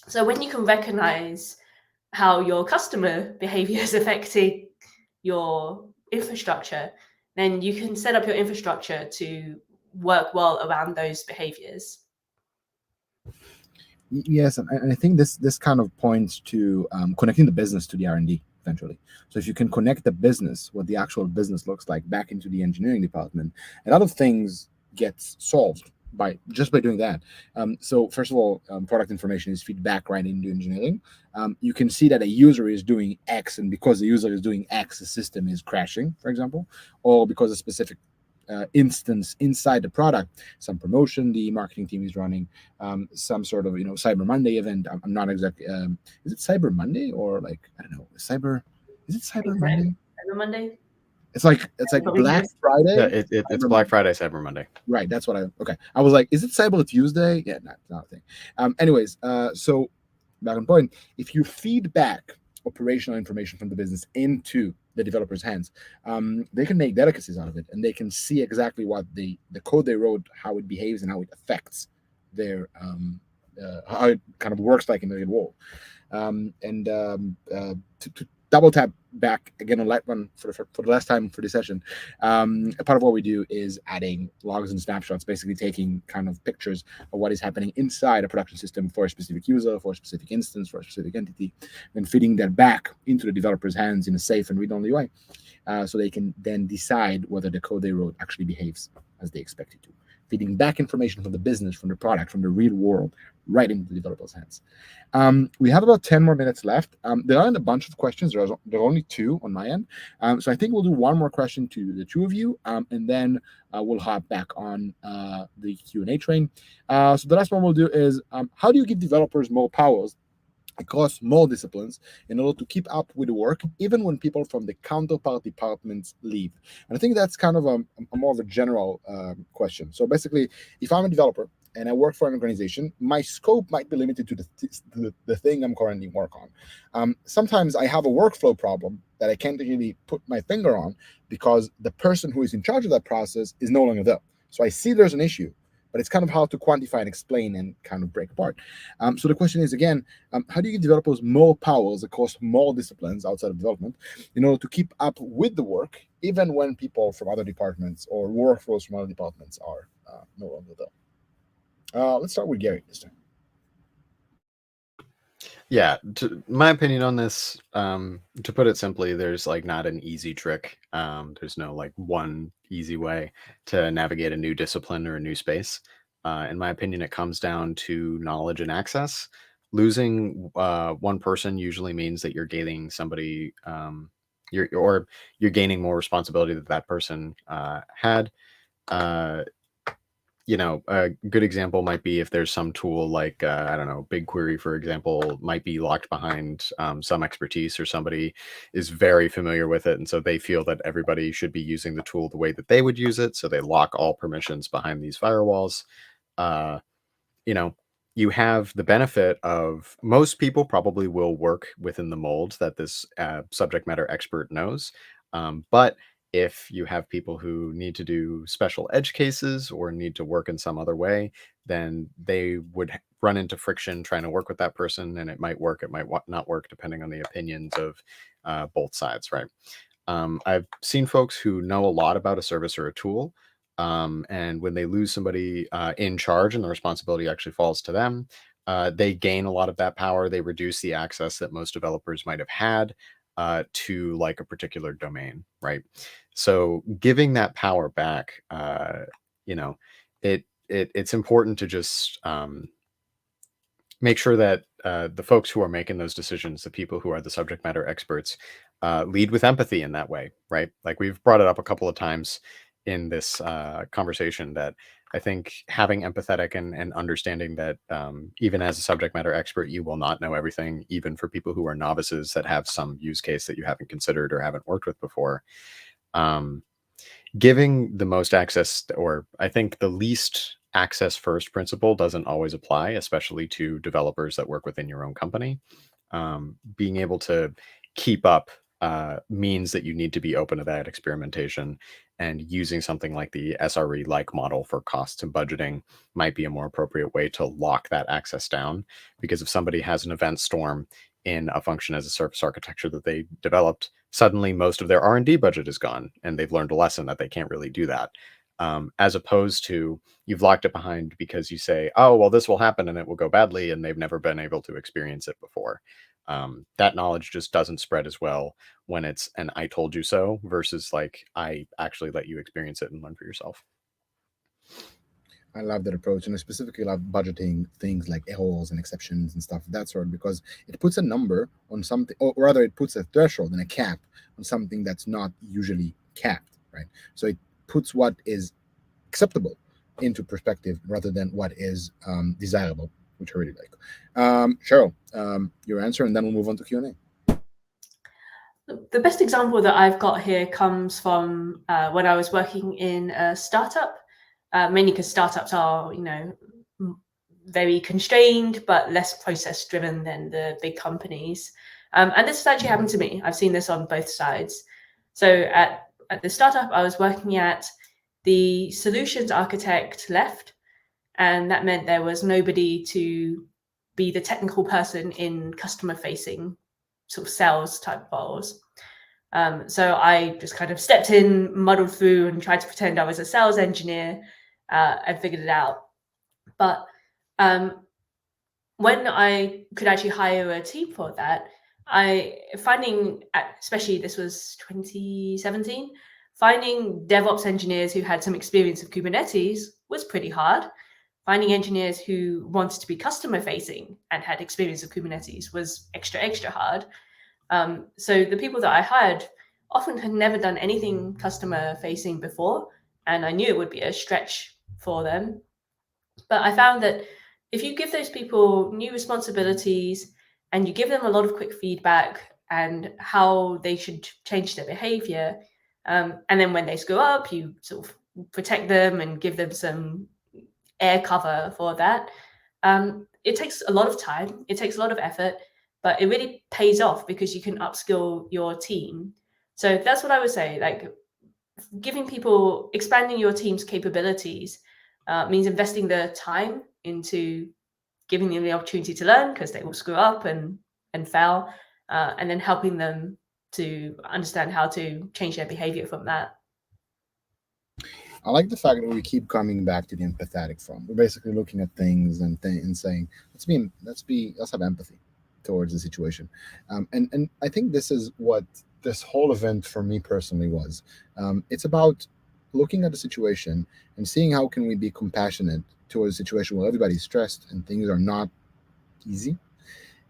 So when you can recognize how your customer behavior is affecting your infrastructure, then you can set up your infrastructure to work well around those behaviors. Yes, and I think this kind of points to connecting the business to the R&D eventually. So if you can connect the business, what the actual business looks like, back into the engineering department, a lot of things gets solved by doing that. So first of all, product information is feedback right into engineering. You can see that a user is doing X, and because the user is doing X, the system is crashing, for example, or because a specific instance inside the product, some promotion the marketing team is running, some sort of Cyber Monday event. I'm not exactly. Is it Cyber Monday, or like, I don't know, Is it Cyber Monday? Cyber Monday. It's like Black Friday. Yeah, it's Black Friday, Cyber Monday. Right, that's what I was like, is it Cyber Tuesday? Yeah, not a thing. Anyways, so back on point, if you feed back operational information from the business into the developer's hands, they can make delicacies out of it, and they can see exactly what the code they wrote, how it behaves and how it affects their how it kind of works like in the real world. To double tap back again on Lightrun for the last time for this session, a part of what we do is adding logs and snapshots, basically taking kind of pictures of what is happening inside a production system for a specific user, for a specific instance, for a specific entity, and feeding that back into the developer's hands in a safe and read-only way, so they can then decide whether the code they wrote actually behaves as they expect it to. Feeding back information from the business, from the product, from the real world, right into the developer's hands. We have about 10 more minutes left. There aren't a bunch of questions. There are only 2 on my end. So I think we'll do one more question to the 2 of you, and then we'll hop back on the Q&A train. So the last one we'll do is, how do you give developers more powers across more disciplines in order to keep up with the work, even when people from the counterpart departments leave? And I think that's kind of a more of a general question. So basically, if I'm a developer and I work for an organization, my scope might be limited to the thing I'm currently working on. Sometimes I have a workflow problem that I can't really put my finger on because the person who is in charge of that process is no longer there. So I see there's an issue, but it's kind of hard to quantify and explain and kind of break apart. So the question is, again, how do you give developers more powers across more disciplines outside of development in order to keep up with the work, even when people from other departments or workflows from other departments are no longer there? Let's start with Gary this time. Yeah, my opinion on this, to put it simply, there's like not an easy trick. There's no like one easy way to navigate a new discipline or a new space. In my opinion, it comes down to knowledge and access. Losing one person usually means that you're gaining somebody, you're gaining more responsibility that person had. A good example might be if there's some tool like, I don't know, BigQuery, for example, might be locked behind some expertise, or somebody is very familiar with it. And so they feel that everybody should be using the tool the way that they would use it. So they lock all permissions behind these firewalls. you know, you have the benefit of most people probably will work within the mold that this subject matter expert knows. But if you have people who need to do special edge cases or need to work in some other way, then they would run into friction trying to work with that person, and it might work, it might not work, depending on the opinions of both sides, right? I've seen folks who know a lot about a service or a tool, and when they lose somebody in charge and the responsibility actually falls to them, they gain a lot of that power. They reduce the access that most developers might have had to like a particular domain, right? So giving that power back, you know, it's important to just make sure that the folks who are making those decisions, the people who are the subject matter experts, lead with empathy in that way, right? Like we've brought it up a couple of times in this conversation that I think having empathetic and understanding that even as a subject matter expert, you will not know everything, even for people who are novices that have some use case that you haven't considered or haven't worked with before. Um, Giving the most access, or I think the least access first principle doesn't always apply, especially to developers that work within your own company. Being able to keep up means that you need to be open to that experimentation, and using something like the SRE like model for costs and budgeting might be a more appropriate way to lock that access down. Because if somebody has an event storm in a function as a service architecture that they developed, suddenly most of their R&D budget is gone, and they've learned a lesson that they can't really do that. As opposed to you've locked it behind because you say, oh, well, this will happen and it will go badly, and they've never been able to experience it before. That knowledge just doesn't spread as well when it's an I told you so versus like I actually let you experience it and learn for yourself. I love that approach, and I specifically love budgeting things like errors and exceptions and stuff of that sort, because it puts a number on something, or rather, it puts a threshold and a cap on something that's not usually capped, right? So it puts what is acceptable into perspective rather than what is desirable, which I really like. Cheryl, your answer, and then we'll move on to Q&A. The best example that I've got here comes from when I was working in a startup, mainly because startups are, very constrained but less process driven than the big companies. And this has actually happened to me. I've seen this on both sides. So at the startup I was working at, the solutions architect left, and that meant there was nobody to be the technical person in customer facing sort of sales type roles. So I just kind of stepped in, muddled through, and tried to pretend I was a sales engineer and figured it out. But when I could actually hire a team for that, especially this was 2017, finding DevOps engineers who had some experience of Kubernetes was pretty hard. Finding engineers who wanted to be customer facing and had experience of Kubernetes was extra hard. So the people that I hired often had never done anything customer facing before, and I knew it would be a stretch for them. But I found that if you give those people new responsibilities and you give them a lot of quick feedback and how they should change their behavior, and then when they screw up, you sort of protect them and give them some air cover for that. It takes a lot of time, it takes a lot of effort, but it really pays off because you can upskill your team. So that's what I would say, like expanding your team's capabilities means investing the time into giving them the opportunity to learn, because they will screw up and fail, and then helping them to understand how to change their behavior from that. I like the fact that we keep coming back to the empathetic front. We're basically looking at things and saying, let's have empathy towards the situation. And I think this is what this whole event for me personally was. It's about looking at the situation and seeing how can we be compassionate towards a situation where everybody's stressed and things are not easy,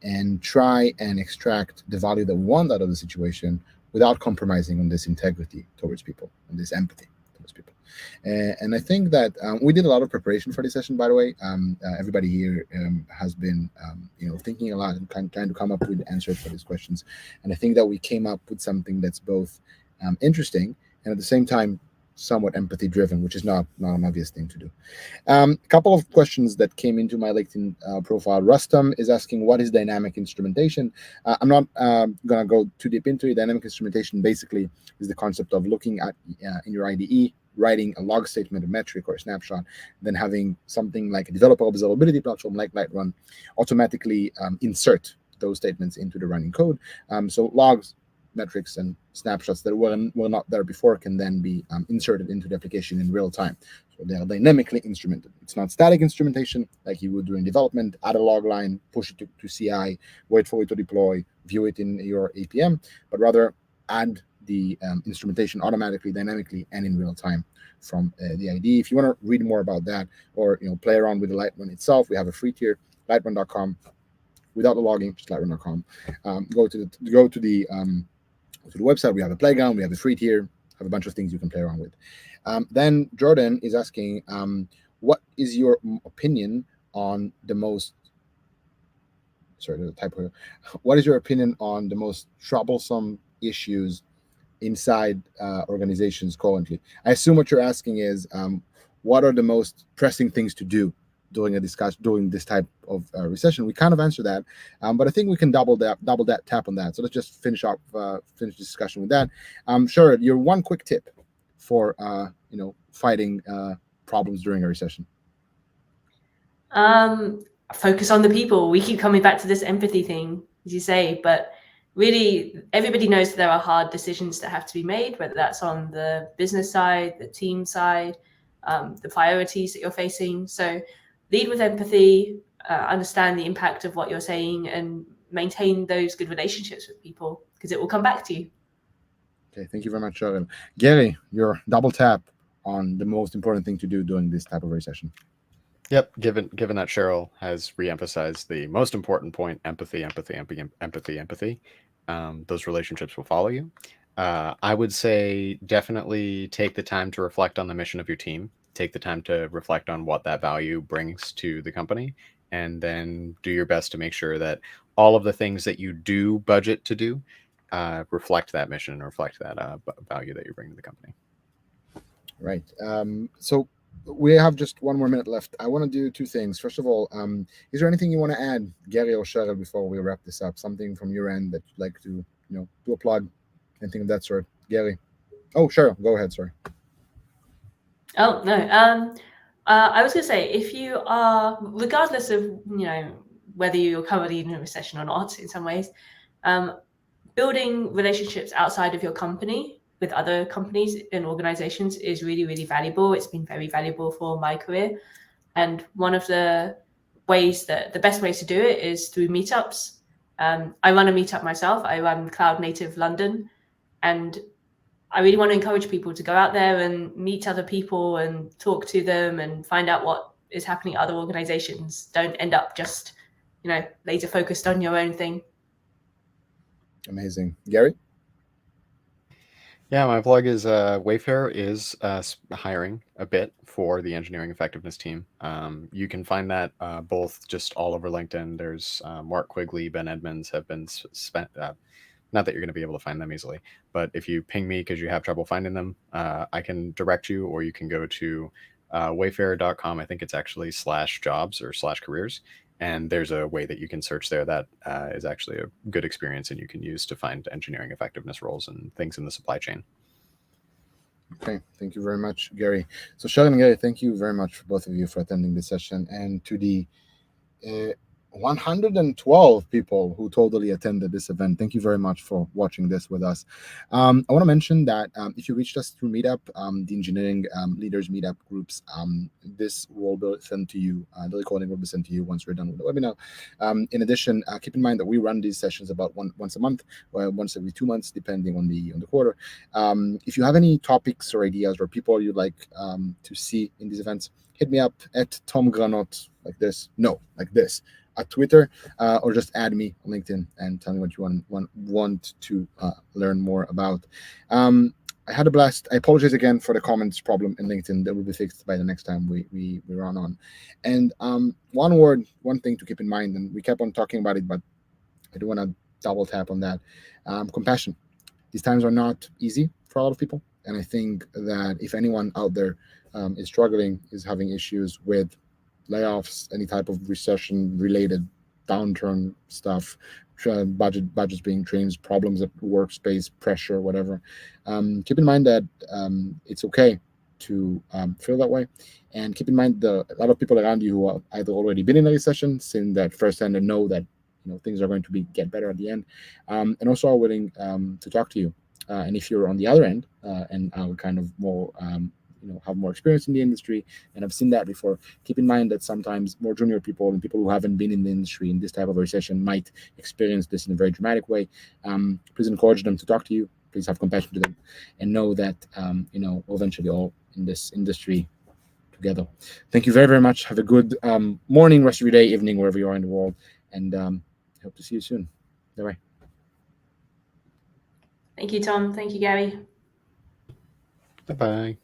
and try and extract the value that we want out of the situation without compromising on this integrity towards people and this empathy towards people. And I think that we did a lot of preparation for this session, by the way. Everybody here has been thinking a lot and trying to come up with answers for these questions. And I think that we came up with something that's both interesting and at the same time somewhat empathy driven, which is not an obvious thing to do. A couple of questions that came into my LinkedIn profile. Rustam is asking, what is dynamic instrumentation? I'm not going to go too deep into it. Dynamic instrumentation basically is the concept of looking at in your IDE, writing a log statement, a metric, or a snapshot, then having something like a developer observability platform like Lightrun automatically insert those statements into the running code. So logs, metrics, and snapshots that were not there before can then be inserted into the application in real time. So they are dynamically instrumented. It's not static instrumentation like you would do in development, add a log line, push it to CI, wait for it to deploy, view it in your APM, but rather add the instrumentation automatically, dynamically, and in real time from the IDE. If you want to read more about that, or play around with the Lightrun itself, we have a free tier, lightrun.com, without the logging, just lightrun.com. Go to the website. We have a playground, we have a free tier, have a bunch of things you can play around with. Then Jordan is asking, what is your opinion on the most what is your opinion on the most troublesome issues inside organizations currently? I assume what you're asking is, what are the most pressing things to do during this type of recession? We kind of answered that, but I think we can double that tap on that. So let's just finish the discussion with that. Sure, your one quick tip for fighting problems during a recession. Focus on the people. We keep coming back to this empathy thing, as you say, but really everybody knows that there are hard decisions that have to be made, whether that's on the business side, the team side, the priorities that you're facing. So lead with empathy, understand the impact of what you're saying, and maintain those good relationships with people, because it will come back to you. Okay, thank you very much, Cheryl. Gary, your double tap on the most important thing to do during this type of recession. Yep. Given that Cheryl has reemphasized the most important point, empathy, those relationships will follow you. I would say definitely take the time to reflect on the mission of your team. Take the time to reflect on what that value brings to the company, and then do your best to make sure that all of the things that you do budget to do reflect that mission and reflect that value that you bring to the company. Right. So we have just 1 more minute left. I want to do two things. First of all, is there anything you want to add, Gary or Cheryl, before we wrap this up? Something from your end that you'd like to, do a plug, anything of that sort? Gary? Oh, Cheryl, go ahead. Sorry. Oh, no. I was going to say, if you are, regardless of, whether you're currently in a recession or not, in some ways, building relationships outside of your company with other companies and organizations is really, really valuable. It's been very valuable for my career. And one of the best ways to do it is through meetups. I run a meetup myself. I run Cloud Native London, and I really want to encourage people to go out there and meet other people and talk to them and find out what is happening at other organizations. Don't end up just, laser focused on your own thing. Amazing. Gary? Yeah, my plug is Wayfair is hiring a bit for the engineering effectiveness team. You can find that both just all over LinkedIn. There's Mark Quigley, Ben Edmonds have been spent. Not that you're going to be able to find them easily, but if you ping me because you have trouble finding them, I can direct you, or you can go to wayfair.com. I think it's actually /jobs or /careers. And there's a way that you can search there that is actually a good experience and you can use to find engineering effectiveness roles and things in the supply chain. Okay, thank you very much, Gary. So Sheldon and Gary, thank you very much, both of you, for attending this session. And to the 112 people who totally attended this event, thank you very much for watching this with us. I want to mention that if you reached us through Meetup, the engineering leaders Meetup groups, this will be sent to you. The recording will be sent to you once we're done with the webinar. In addition, keep in mind that we run these sessions about once a month, or once every 2 months, depending on the quarter. If you have any topics or ideas or people you'd like to see in these events, hit me up at Tom Granot, like this at Twitter, or just add me on LinkedIn and tell me what you want to learn more about. I had a blast. I apologize again for the comments problem in LinkedIn. That will be fixed by the next time we run on. And one thing to keep in mind, and we kept on talking about it, but I do want to double tap on that. Compassion. These times are not easy for a lot of people, And I think that if anyone out there is struggling, is having issues with layoffs, any type of recession-related downturn stuff, budgets being changed, problems at workspace, pressure, whatever, keep in mind that it's okay to feel that way. And keep in mind a lot of people around you who have either already been in a recession, seen that firsthand, and know that things are going to get better at the end, and also are willing to talk to you. And if you're on the other end and are kind of more have more experience in the industry and have seen that before, keep in mind that sometimes more junior people and people who haven't been in the industry in this type of recession might experience this in a very dramatic way. Please encourage them to talk to you. Please have compassion to them, and know that we'll eventually all in this industry together. Thank you very, very much. Have a good morning, rest of your day, evening, wherever you are in the world, and hope to see you soon. Bye-bye. Thank you, Tom. Thank you, Gary. Bye-bye.